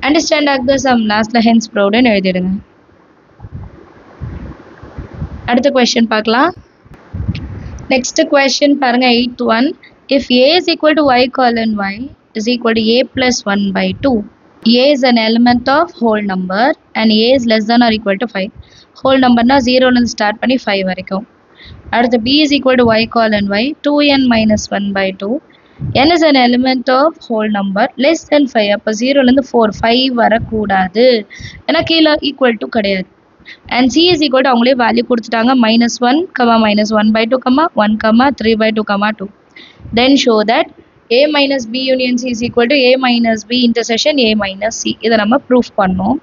அண்டர்ஸ்டாண்ட் ஆகுது சம் லாஸ்ட்டில் ஹென்ஸ் ப்ரௌடுன்னு எழுதிடுங்க. அடுத்த கொஸ்டின் பார்க்கலாம். நெக்ஸ்ட் கொஸ்டின் பாருங்க, 8th one. If a is equal to y colon y is equal to a plus 1 by 2. A is an element of whole number and a is less than or equal to 5. Whole நம்பர்னா 0லேருந்து start பண்ணி 5 வரைக்கும். அடுத்து b is equal to y colon y 2n minus 1 by 2. n is an element of whole number less than 5. அப்போ 0லேருந்து 4 5 வரக்கூடாது, ஏன்னா கீழே equal to கிடையாது. and c is equal to அவங்களே வேல்யூ கொடுத்துட்டாங்க -1, -1 by 2, 1, 3 by 2, 2. then show that a minus b union c is equal to a minus b intersection a minus c. இதை நம்ம proof பண்ணோம்.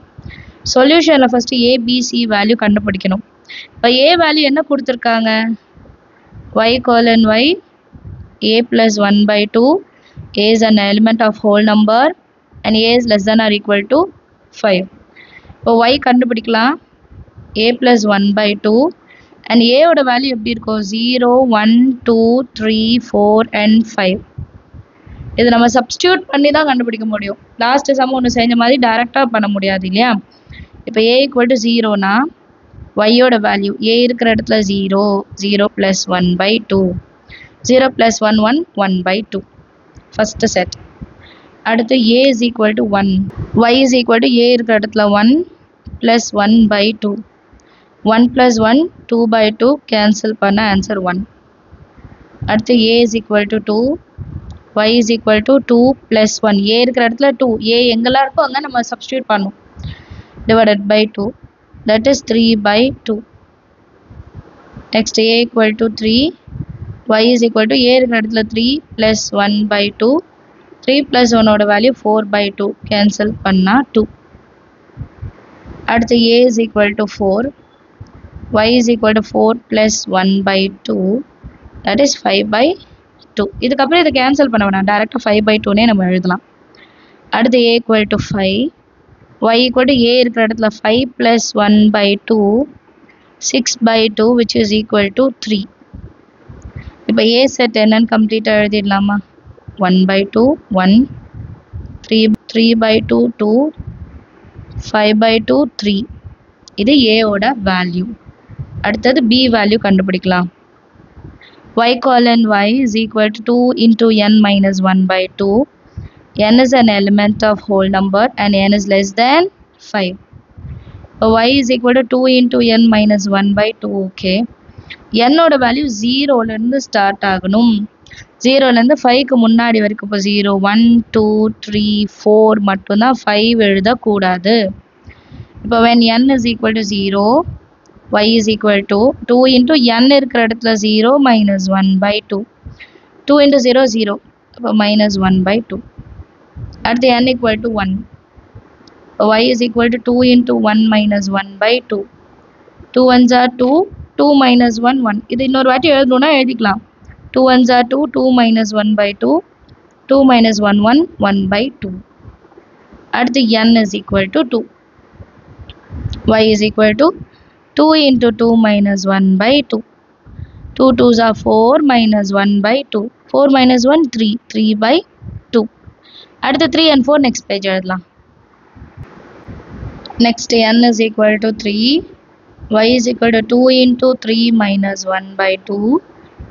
சொல்யூஷனில் first a b c value கண்டுபிடிக்கணும். இப்போ a value என்ன கொடுத்துருக்காங்க, y colon y a plus 1 by 2. a is an element of whole number and a is less than or equal to 5. இப்போ y கண்டுபிடிக்கலாம் a plus 1 by 2 and a ஓட value எப்படி இருக்கும் 0, 1, 2, 3, 4 and 5. இது நம்ம substitute பண்ணி தான் கண்டுபிடிக்க முடியும். லாஸ்ட் சம் ஒன்று செஞ்ச மாதிரி டைரெக்டாக பண்ண முடியாது இல்லையா. இப்போ a ஈக்குவல் டு 0னா y-ஓட வேல்யூ a இருக்கிற இடத்துல 0, 0 plus 1 by 2, 0 plus 1, 1, 1 by 2. First set. அடுத்து a is equal to 1, y is equal to a இருக்கிற இடத்துல 1 plus 1 by 2, 1 plus 1, 2 by 2 cancel பண்ண ஆன்சர் 1. அடுத்து a is equal to 2, y is equal to 2 plus 1, a இருக்கிற இடத்துல 2, a எங்கெல்லாம் இருக்கோ அங்கே நம்ம சப்ஸ்டியூட் பண்ணும், divided by 2, that is 3 by 2. Next a equal to 3, y is equal to a இருக்கிற இடத்துல 3 plus 1 by 2, 3 plus 1 ஓட வேல்யூ 4 by 2 cancel பண்ணா 2. அடுத்து a is equal to 4, y is equal to 4 plus 1 by 2, that is 5 by 2. இதுக்கப்புறம் இதை cancel பண்ண வேணாம், டேரெக்டாக 5 by 2நே நம்ம எழுதலாம். அடுத்து a equal to 5, y equal to a இருக்கிற இடத்துல 5 plus 1 by 2, 6 by 2 which is equal to 3. இப்போ a செட் என்னன்னு கம்ப்ளீட்டாக எழுதிடலாமா, 1 by 2, 1, 3 by 2, 2, 5 by 2, 3. இது a ஓட வேல்யூ. அடுத்தது b வேல்யூ கண்டுபிடிக்கலாம். y colon y is equal to 2 into n minus 1 by 2. n is an element of whole number and n is less than 5. y is equal to 2 into n minus 1 by 2. okay. n ஓட value 0லேருந்து start ஆகணும், 0லேருந்து 5க்கு முன்னாடி வரைக்கும். இப்போ 0, 1, 2, 3, 4 மட்டும்தான், 5 எழுதக்கூடாது. இப்போ when n is equal to 0, y is equal to 2 into n இருக்கிற இடத்துல 0 minus 1 by 2. 2 into 0, 0. அப்போ minus 1 by 2. அடுத்து n equal to 1. y is equal to 2 into 1 minus 1 by 2. 2 ones are 2, 2 minus 1, 1. இது இன்னொரு வாட்டி எழுதணும்னா எழுதிக்கலாம். 2 ones are 2, 2 minus 1 by 2, 2 minus 1, 1, 1 by 2. அடுத்து n is equal to 2. y is equal to 2 into 2 minus 1 by 2. 2 2s are 4 minus 1 by 2. 4 minus 1, 3. 3 by 2. அடுத்து 3 and 4 next page எழுதலாம். Next n is equal to 3. y is equal to 2 into 3 minus 1 by 2.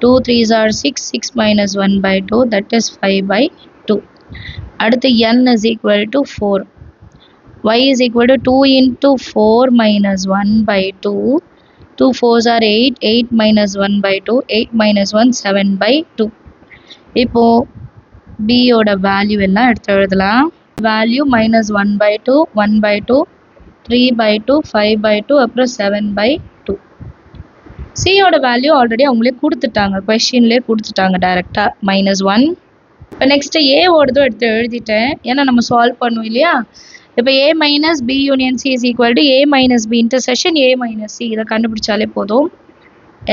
2 3s are 6. 6 minus 1 by 2. That is 5 by 2. அடுத்து n is equal to 4. y is equal to 2 into 4 minus 1 by 2. 2 4s are 8. 8 minus 1 by 2. 8 minus 1, 7 by 2. இப்போ b ஓட value எல்லாம் எடுத்து எழுதலாம். Value minus 1 by 2, 1 by 2, 3 by 2, 5 by 2, அப்புறம் 7 by 2. c ஓட value already அவங்களே கொடுத்துட்டாங்க, கொஸ்டின்லேயே கொடுத்துட்டாங்க டைரெக்டாக -1. இப்போ நெக்ஸ்ட்டு a ஓடதும் எடுத்து எழுதிட்டேன், ஏன்னா நம்ம சால்வ் பண்ணுவோம் இல்லையா. இப்போ a minus b union c is equal to a minus b intersection a minus c. இதை கண்டுபிடிச்சாலே போதும்.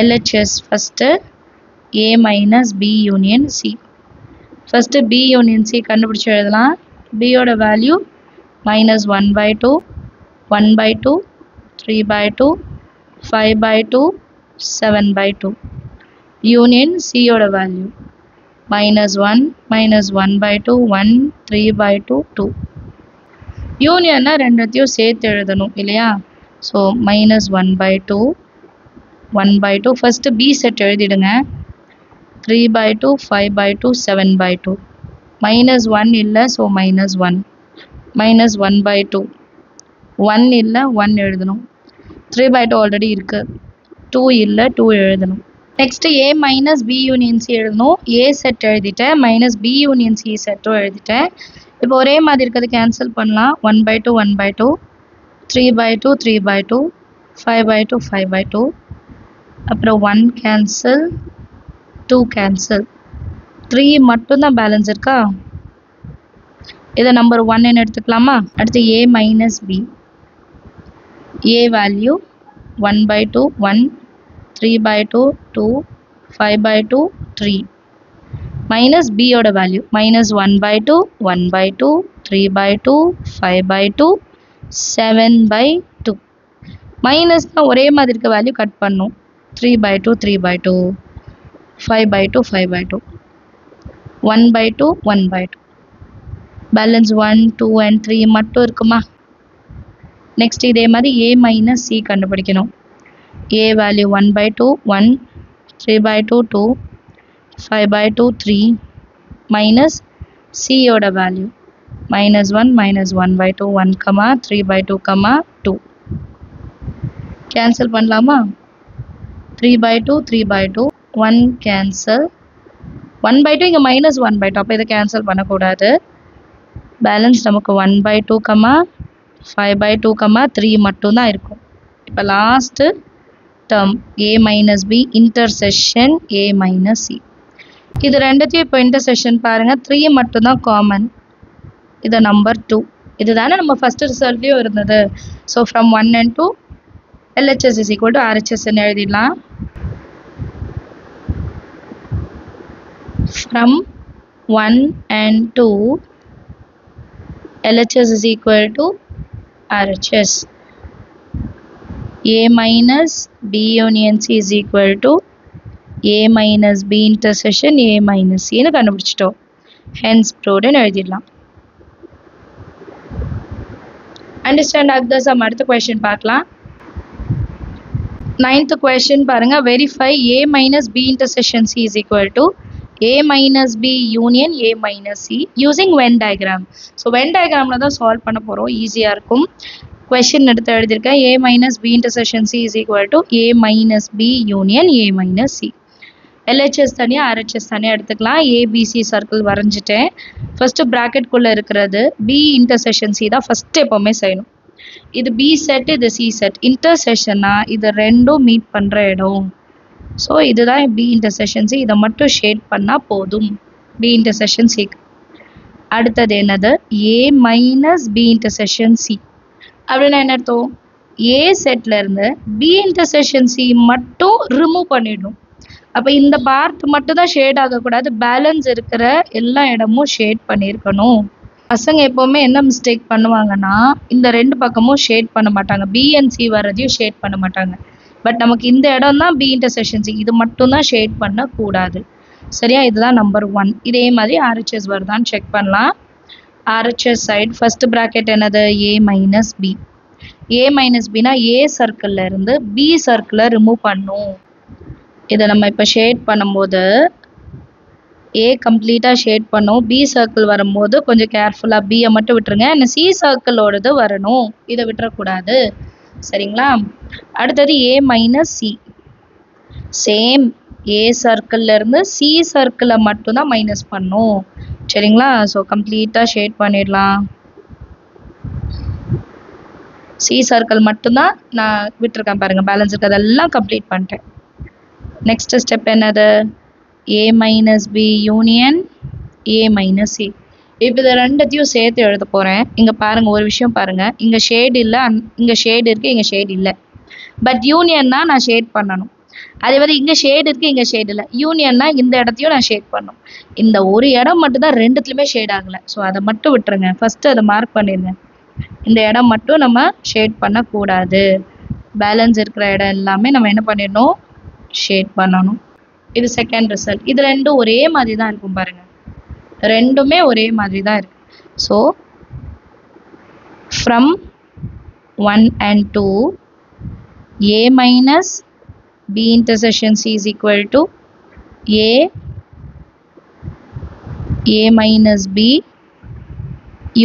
LHS first a minus b union c. First b union c கண்டுபிடிச்சி எழுதலாம். b ஓட value -1 by 2, 1 by 2, 3 by 2, 5 by 2, 7 by 2. Union c ஓட value -1, -1 by 2, 1, 3 by 2, 2. யூனியன்னா ரெண்டுத்தையும் சேர்த்து எழுதணும் இல்லையா. So -1 by 2, 1 by 2. First b set எழுதிடுங்க. 3 by 2, 5 by 2, 7 by 2. -1 இல்லை, ஸோ -1. -1 by 2. 1 இல்லை, 1 எழுதணும். 3/2 ஆல்ரெடி இருக்கு. 2 இல்ல, 2 எழுதணும். Next A minus B union C எழுதணும். A செட் எழுதிட்டேன், மைனஸ் B union C செட்டும் எழுதிட்டேன். இப்போ ஒரே மாதிரி இருக்கிறது கேன்சல் பண்ணலாம். 1/2 1/2, 3/2 3/2, 5/2 5/2, அப்புறம் 1 கேன்சல், 2 கேன்சல், 3 மட்டும்தான் பேலன்ஸ் இருக்கா. இதை நம்பர் 1 எடுத்துக்கலாமா. அடுத்து A minus B, A value 1/2 1, 3/2 2, 5/2 3, minus B ஓட வேல்யூ மைனஸ் 1/2 1/2, 3/2 5/2, 7/2. மைனஸ் தான் ஒரே மாதிரி இருக்க வேல்யூ கட் பண்ணும். 3/2 3/2, 5/2 5/2, 1/2 1/2. பேலன்ஸ் 1 2 and 3 மட்டும் இருக்குமா. நெக்ஸ்ட் இதே மாதிரி A minus C கண்டுபிடிக்கணும். A வேல்யூ 1/2 1, 3/2 2, 5/2 3, மைனஸ் C ஓட வேல்யூ மைனஸ் 1 மைனஸ் 1/2 1, 3/2 2. கேன்சல் பண்ணலாமா. 3/2 3/2, 1 கேன்சல், 1/2 இங்கே மைனஸ் 1/2, அப்போ இதை கேன்சல் பண்ணக்கூடாது. பேலன்ஸ் நமக்கு 1/2, 5/2, 3 மட்டும்தான் இருக்கும். இப்போ last term A minus B intersection A minus C. இது ரெண்டுத்தையும் இப்போ இன்டர்செக்ஷன் பாருங்கள், 3 மட்டும்தான் காமன். இது நம்பர் 2. இதுதானே நம்ம ஃபஸ்ட்டு ரிசல்ட்லேயும் இருந்தது. So from 1 and 2 LHS is equal to RHSன்னு எழுதிடலாம். From 1 and 2 LHS is equal to RHS. A minus B union C is equal to A minus B intersection A minus C ன்னு கண்டுபிடிச்சிட்டோம். Hence proved ன்னு எழுதிடலாம். Understand the sum. அடுத்த question பார்க்கலாம். 9th question பாருங்க. Verify A minus B intersection C is equal to A minus B union A minus C using Venn diagram. So Venn diagramல தான் solve பண்ண போகிறோம், ஈஸியாக இருக்கும். கொஷின் எடுத்து எழுதியிருக்கேன். A minus B intersection C is equal to A minus B union A minus C. LHS தனியாக RHS தனியாக எடுத்துக்கலாம். ABC சர்க்கிள் வரைஞ்சிட்டேன். ஃபஸ்ட்டு ப்ராக்கெட்குள்ளே இருக்கிறது B intersection C தான் ஃபஸ்ட்டு எப்போவுமே செய்யணும். இது B செட், இது C செட். இன்டர்செக்ஷன்னா இது ரெண்டும் மீட் பண்ணுற இடம். ஸோ இதுதான் B intersection C. இதை மட்டும் ஷேட் பண்ணால் போதும் B intersection C. அடுத்தது என்னது, A minus B intersection C அப்படின்னா என்ன அர்த்தம், A செட்லேருந்து B intersection C மட்டும் ரிமூவ் பண்ணிடணும். அப்போ இந்த பார்ட் மட்டும் தான் ஷேட் ஆகக்கூடாது, பேலன்ஸ் இருக்கிற எல்லா இடமும் ஷேட் பண்ணியிருக்கணும். பசங்க எப்போவுமே என்ன மிஸ்டேக் பண்ணுவாங்கன்னா, இந்த ரெண்டு பக்கமும் ஷேட் பண்ண மாட்டாங்க, B and C வர்றதையும் ஷேட் பண்ண மாட்டாங்க. பட் நமக்கு இந்த இடம் தான் B intersection C, இது மட்டும் தான் ஷேட் பண்ணக்கூடாது. சரியா, இதுதான் நம்பர் 1. இதே மாதிரி RHS வருதான்னு செக் பண்ணலாம். RHS சைடு ஃபர்ஸ்ட் ப்ராக்கெட் என்னது, A minus B. A minus Bனா A சர்க்கிளில் இருந்து B சர்க்கிளை ரிமூவ் பண்ணும். இதை நம்ம இப்போ ஷேட் பண்ணும்போது A கம்ப்ளீட்டாக ஷேட் பண்ணும், B சர்க்கிள் வரும்போது கொஞ்சம் கேர்ஃபுல்லாக Bயை மட்டும் விட்டுருங்க, என்ன C சர்க்கிளோடது வரணும், இதை விட்டுறக்கூடாது. சரிங்களா. அடுத்தது A minus C. Same A சர்க்கிள்லேருந்து C சர்க்கிளை மட்டும்தான் மைனஸ் பண்ணும். சரிங்களா. ஸோ கம்ப்ளீட்டாக ஷேட் பண்ணிடலாம். C சர்க்கிள் மட்டும்தான் நான் விட்டுருக்கேன் பாருங்கள், பேலன்ஸ் இருக்கிறதெல்லாம் கம்ப்ளீட் பண்ணிட்டேன். நெக்ஸ்ட் ஸ்டெப் என்னது, A minus B union A minus C. இப்போ இதை ரெண்டத்தையும் சேர்த்து எழுத போகிறேன். இங்கே பாருங்கள், ஒரு விஷயம் பாருங்கள், இங்கே ஷேட் இல்லை, இங்கே ஷேட் இருக்குது, இங்கே ஷேட் இல்லை. பட் யூனியன்னா நான் ஷேட் பண்ணணும். அதே மாதிரி இங்கே ஷேட் இருக்குது, இங்கே ஷேட் இல்லை. யூனியன்னா இந்த இடத்தையும் நான் ஷேட் பண்ணணும். இந்த ஒரு இடம் மட்டும்தான் ரெண்டுத்துலையுமே ஷேட் ஆகலை. ஸோ அதை மட்டும் விட்டுருங்க, ஃபஸ்ட்டு அதை மார்க் பண்ணிடுங்க. இந்த இடம் மட்டும் நம்ம ஷேட் பண்ணக்கூடாது, பேலன்ஸ் இருக்கிற இடம் எல்லாமே நம்ம என்ன பண்ணிடணும், ஷேட் பண்ணணும். இது செகண்ட் ரிசல்ட். இது ரெண்டும் ஒரே மாதிரி தான் இருக்கும் பாருங்கள், ரெண்டுமே ஒரே மாதிரி தான் இருக்கு. So from 1 and 2 A minus B intersection C is equal to A minus B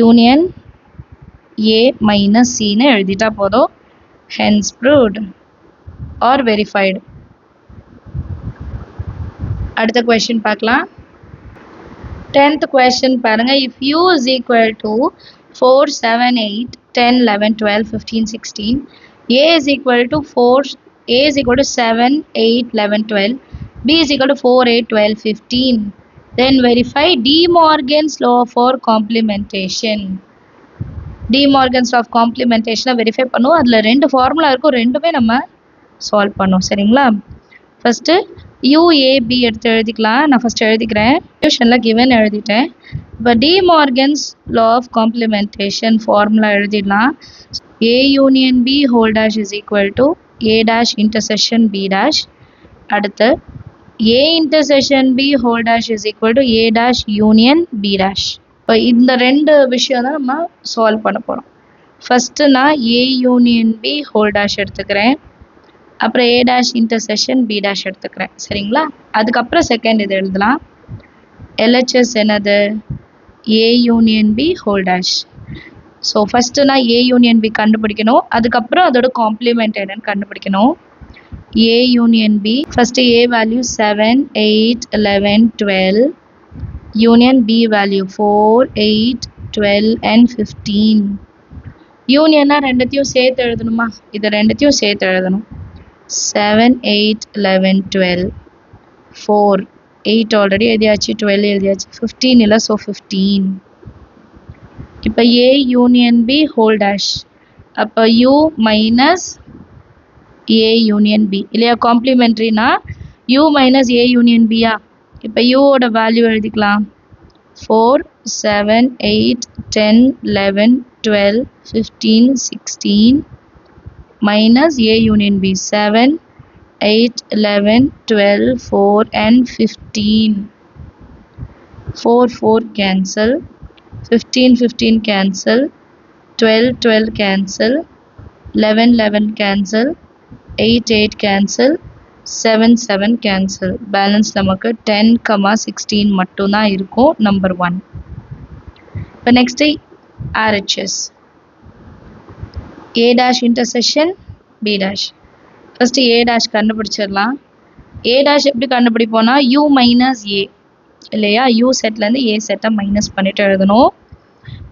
union A minus C ன்னு எழுதிட்டா போதும். hence proved or verified. அடுத்த question பார்க்கலாம். 10th question பாருங்க. If u is equal to 4, 7, 8, 10, 11, 12, 15, 16, a is equal to 7, 8, 11, 12, b is equal to 4, 8, 12, 15. Then verify De Morgan's law for complementation. De Morgan's law of complementation verify பண்ணும். அதில் ரெண்டு formula இருக்கும், ரெண்டுமே நம்ம solve பண்ணோம். சரிங்களா? ஃபஸ்ட்டு UAB எடுத்து எழுதிக்கலாம். நான் ஃபஸ்ட்டு எழுதிக்கிறேன். டியூஷனில் கிவன் எழுதிட்டேன். இப்போ De Morgan's law of complementation formula எழுதிடலாம். A union B whole dash is equal to A dash intersection B dash. அடுத்து A intersection B whole dash is equal to A dash union B dash. இப்போ இந்த ரெண்டு விஷயம் தான் நம்ம solve பண்ண போகிறோம். ஃபஸ்ட்டு நான் A union B whole dash எடுத்துக்கிறேன். அப்புறம் A dash intersection B dash எடுத்துக்கிறேன். சரிங்களா? அதுக்கப்புறம் செகண்ட் இது எழுதலாம். LHS என்னது? A union B whole dash. So first நான் A union B கண்டுபிடிக்கணும். அதுக்கப்புறம் அதோட காம்ப்ளிமெண்ட் என்னன்னு கண்டுபிடிக்கணும். A union B, first A value 7, 8, 11, 12, union B value 4, 8, 12 and 15. யூனியன்னா ரெண்டுத்தையும் சேர்த்து எழுதணுமா? இது ரெண்டுத்தையும் சேர்த்து எழுதணும். 7, 8, 11, 12, 4, 8 ஆல்ரெடி எழுதியாச்சு, 12 எழுதியாச்சு, 15 இல்லை, ஸோ 15. இப்போ A union B whole dash, அப்போ U minus A union B இல்லையா? காம்ப்ளிமெண்ட்ரினா U minus A union B யா? இப்போ Uவோட வேல்யூ எழுதிக்கலாம். 4, 7, 8, 10, 11, 12, 15, 16 minus A union B 7, 8, 11, 12, 4 and 15. 4, 4 cancel, 15, 15 cancel, 12, 12 cancel, 11, 11 cancel, 8, 8 cancel, 7, 7 cancel. Balance நமக்கு 10, 16 மட்டும்தான் இருக்கும். நம்பர் 1. இப்போ next RHS. A dash intersection B dash. First A dash கண்டுபிடிச்சிடலாம். A dash எப்படி கண்டுபிடிப்போம்னா U minus A இல்லையா? U செட்லேருந்து A செட்டை minus பண்ணிட்டு எழுதணும்.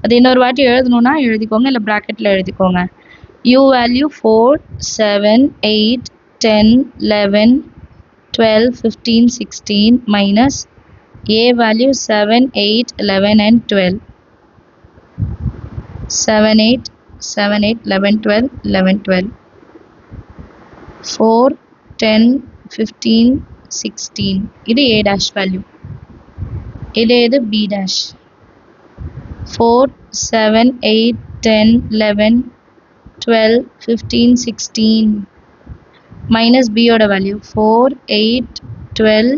அது இன்னொரு வாட்டி எழுதணும்னா எழுதிக்கோங்க, இல்லை ப்ராக்கெட்டில் எழுதிக்கோங்க. U value 4, 7, 8, 10, 11, 12, 15, 16 minus A value 7, 8, 11 and 12. 7, 8, 7, 8, 11, 12, 11, 12. 4, 10, 15, 16. இது A dash value. இது B dash. 4, 7, 8, 10, 11, 12, 15, 16 minus B oda value 4, 8, 12,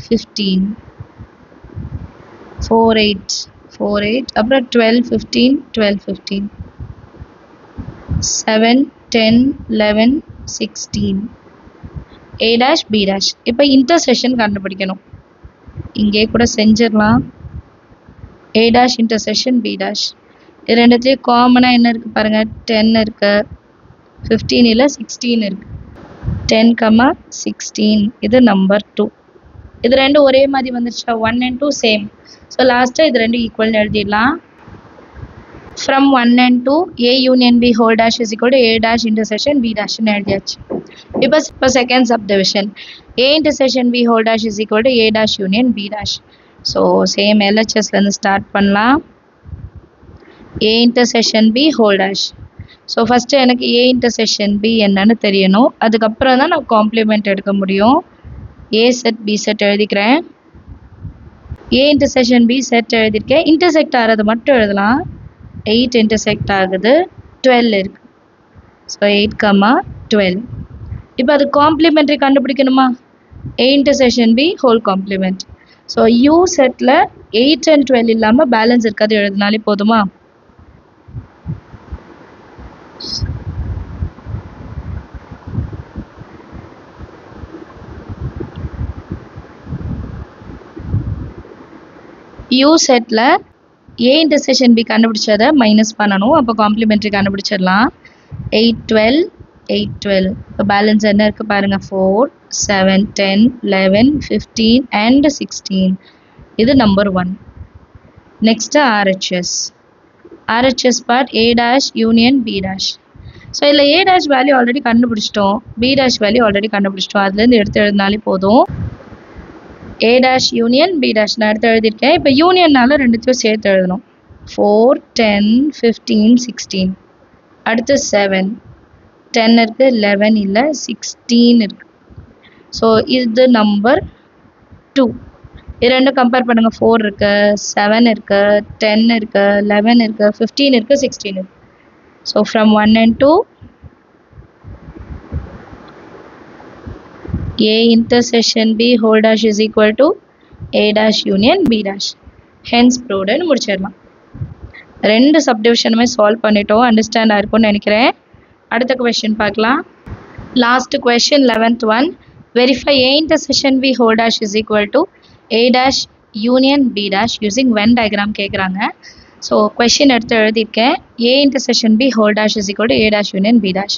15. 4, 8, 4, 8 அப்புறம் 12, 15, 12, 15. 7, 10, 11, 16. A dash B dash. இப்போ இன்டர்செக்ஷன் கண்டுபிடிக்கணும். இங்கே கூட செஞ்சிடலாம். A dash intersection B dash. இது ரெண்டுத்துலேயும் காமனாக என்ன இருக்குது பாருங்கள், 10 இருக்குது, 15 இல்லை 16 இருக்குது. 10, 16 இது நம்பர் 2. இது ரெண்டும் ஒரே மாதிரி வந்துருச்சா? 1 and 2 சேம். ஸோ லாஸ்ட்டாக இது ரெண்டும் ஈக்குவல்னு எழுதிடலாம். From 1 and 2 A union B whole dash is equal to A dash intersection B dashன்னு எழுதியாச்சு. இப்போ second subdivision A intersection B whole dash is equal to A dash union B dash. So same LHSலேருந்து start பண்ணலாம். A intersection B whole dash. So first எனக்கு A intersection B என்னன்னு தெரியணும். அதுக்கப்புறம் தான் நான் காம்ப்ளிமெண்ட் எடுக்க முடியும். A செட் B செட் எழுதிக்கிறேன். A intersection B செட் எழுதியிருக்கேன். இன்டர்செக்ட் ஆகிறது மட்டும் எழுதலாம். 8 இன்டர்செக்ட் ஆகுது, 12 இருக்கு. ஸோ 8, 12. இப்போ அது காம்ப்ளிமெண்ட்ரி கண்டுபிடிக்கணுமா? A intersection B whole complement. So U செட்டில் 8 and 12 இல்லாமல் பேலன்ஸ் இருக்காது எழுதினாலே போதுமா? U செட்டில் A intersection B கண்டுபிடிச்சதை மைனஸ் பண்ணணும். அப்போ காம்ப்ளிமெண்ட்ரி கண்டுபிடிச்சிடலாம். 8, 12, 8 12. இப்போ பேலன்ஸ் என்ன இருக்குது பாருங்கள், 4 7 10 11 15 and 16. இது number 1. Next RHS part A dash union B dash. So இதில் A dash வேல்யூ ஆல்ரெடி கண்டுபிடிச்சிட்டோம், B dash வேல்யூ ஆல்ரெடி கண்டுபிடிச்சிட்டோம். அதுலேருந்து எடுத்து எழுதினாலே போதும். A dash union B dash நான் எடுத்து எழுதியிருக்கேன். இப்போ யூனியன்னால ரெண்டுத்தையும் சேர்த்து எழுதணும். 4 10 15 16. அடுத்து 7 10 இருக்குது, 11 இல்லை, 16 இருக்குது. ஸோ இது நம்பர் 2. இது ரெண்டும் கம்பேர் பண்ணுங்கள். 4 இருக்குது, 7 இருக்குது, 10 இருக்குது, 11 இருக்குது, 15 இருக்குது, 16 இருக்குது. So from 1 and 2, A intersection B whole dash is equal to A dash union B dash. Hence proved ன்னு முடிச்சிடலாம். ரெண்டு சப்டிவிஷனுமே சால்வ் பண்ணிட்டோம். அண்டர்ஸ்டாண்ட் ஆயிருக்கும்னு நினைக்கிறேன். அடுத்த கொஸ்டின் பார்க்கலாம். Last question 11th one. Verify A intersection B whole dash is equal to A dash union B dash using Venn diagram கேட்குறாங்க. So question எடுத்து எழுதியிருக்கேன். A intersection B whole dash is equal to A dash union B dash.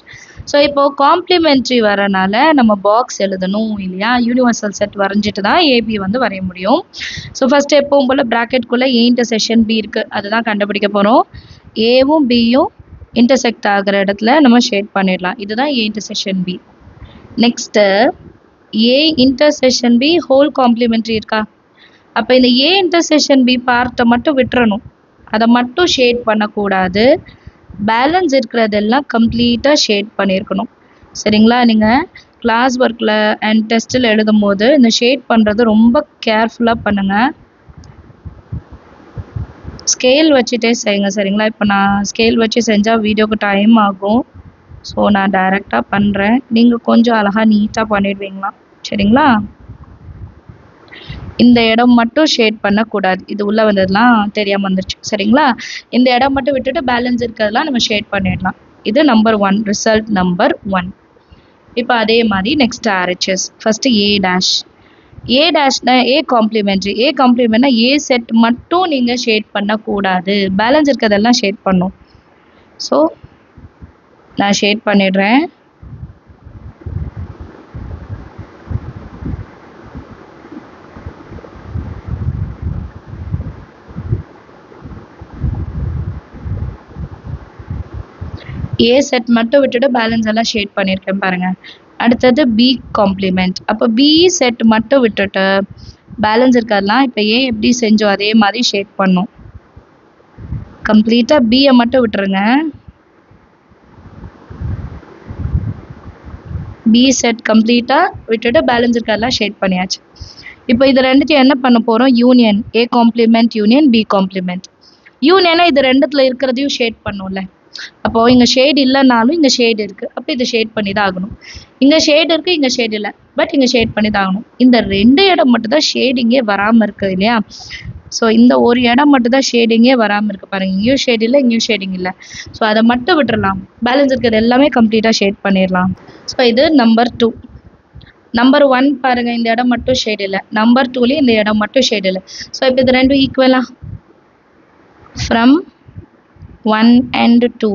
So இப்போது complimentary வரனால நம்ம box எழுதணும் இல்லையா, universal set வரைஞ்சிட்டு தான் ஏபி வந்து வரைய முடியும். ஸோ ஃபஸ்ட்டு எப்பவும் போல் ப்ராக்கெட்குள்ளே A intersection B இருக்குது, அதுதான் கண்டுபிடிக்க போகிறோம். ஏவும் பியும் இன்டர்செக்ட் ஆகிற இடத்துல நம்ம ஷேட் பண்ணிடலாம். இதுதான் A intersection B. Next A intersection B whole complementary இருக்கா, அப்போ இந்த A intersection B பார்ட்டை மட்டும் விட்டுறணும், அதை மட்டும் ஷேட் பண்ணக்கூடாது. பேலன்ஸ் இருக்கிறதெல்லாம் கம்ப்ளீட்டாக ஷேட் பண்ணியிருக்கணும். சரிங்களா? நீங்கள் கிளாஸ் ஒர்க்கில் அண்ட் டெஸ்ட்டில் எழுதும் போது இந்த ஷேட் பண்ணுறது ரொம்ப கேர்ஃபுல்லாக பண்ணுங்கள். ஸ்கேல் வச்சுட்டே செய்யுங்க. சரிங்களா? இப்போ நான் ஸ்கேல் வச்சு செஞ்சால் வீடியோக்கு டைம் ஆகும். ஸோ நான் டைரெக்டாக பண்ணுறேன், நீங்கள் கொஞ்சம் அழகாக நீட்டாக பண்ணிடுவீங்களா? சரிங்களா? இந்த இடம் மட்டும் ஷேட் பண்ணக்கூடாது. இது உள்ளே வந்ததுலாம் தெரியாமல் வந்துருச்சு. சரிங்களா? இந்த இடம் மட்டும் விட்டுட்டு பேலன்ஸ் இருக்கிறதெல்லாம் நம்ம ஷேட் பண்ணிடலாம். இது நம்பர் 1, ரிசல்ட் நம்பர் 1. இப்போ அதே மாதிரி next RHS. First A dash. A dashனா A காம்ப்ளிமெண்ட்ரி. A காம்ப்ளிமெண்ட்னா A செட் மட்டும் நீங்கள் ஷேட் பண்ணக்கூடாது, பேலன்ஸ் இருக்கிறதெல்லாம் ஷேட் பண்ணும். ஸோ நான் ஷேட் பண்ணிடுறேன். A செட் மட்டும் விட்டுட்டு பேலன்ஸ் எல்லாம் ஷேட் பண்ணியிருக்கேன் பாருங்கள். அடுத்தது B காம்ப்ளிமெண்ட். அப்போ B செட் மட்டும் விட்டுட்டு பேலன்ஸ் இருக்கிறதெல்லாம் இப்போ A எப்படி செஞ்சோம் அதே மாதிரி ஷேட் பண்ணும். கம்ப்ளீட்டாக Bயை மட்டும் விட்டுருங்க. B செட் கம்ப்ளீட்டாக விட்டுட்டு பேலன்ஸ் இருக்கிறதெல்லாம் ஷேட் பண்ணியாச்சு. இப்போ இது ரெண்டுத்தையும் என்ன பண்ண போகிறோம், union. A complement union B complement. யூனியனாக இது ரெண்டுத்தில் இருக்கிறதையும் ஷேட் பண்ணும்ல. அப்போது இங்கே ஷேட் இல்லைனாலும் இங்கே ஷேட் இருக்குது, அப்போ இதை ஷேட் பண்ணி தான் ஆகணும். இங்கே ஷேட் இருக்குது, இங்கே ஷேட் இல்லை, பட் இங்கே ஷேட் பண்ணி தான் ஆகணும். இந்த ரெண்டு இடம் மட்டும் தான் ஷேடிங்கே வராமல் இருக்குது இல்லையா? ஸோ இந்த ஒரு இடம் மட்டும் தான் ஷேடிங்கே வராமல் இருக்குது பாருங்கள். இங்கேயும் ஷேட் இல்லை, இங்கேயும் ஷேடிங் இல்லை. ஸோ அதை மட்டும் விட்டுடலாம், பேலன்ஸ் இருக்கிறது எல்லாமே கம்ப்ளீட்டாக ஷேட் பண்ணிடலாம். ஸோ இது நம்பர் 2. நம்பர் 1 பாருங்கள், இந்த இடம் மட்டும் ஷேட் இல்லை. நம்பர் 2லேயும் இந்த இடம் மட்டும் ஷேட் இல்லை. ஸோ இப்போ இது ரெண்டும் ஈக்குவலாக from 1 and 2,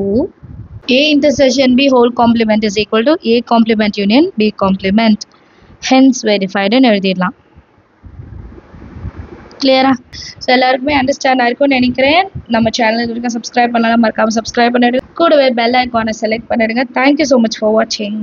A intersection B whole complement is equal to A complement union B complement. Hence verified ன்னு எழுதிடலாம். கிளியரா? ஸோ எல்லாருக்குமே அண்டர்ஸ்டாண்ட் ஆயிருக்கும்னு நினைக்கிறேன். நம்ம சேனல் இது வரைக்கும் சப்ஸ்கிரைப் பண்ணலாம், மறக்காமல் சப்ஸ்கிரைப் பண்ணிடுங்க. கூடவே பெல் ஐக்கானை செலக்ட் பண்ணிடுங்க. தேங்க்யூ ஸோ மச் ஃபார் வாட்சிங்.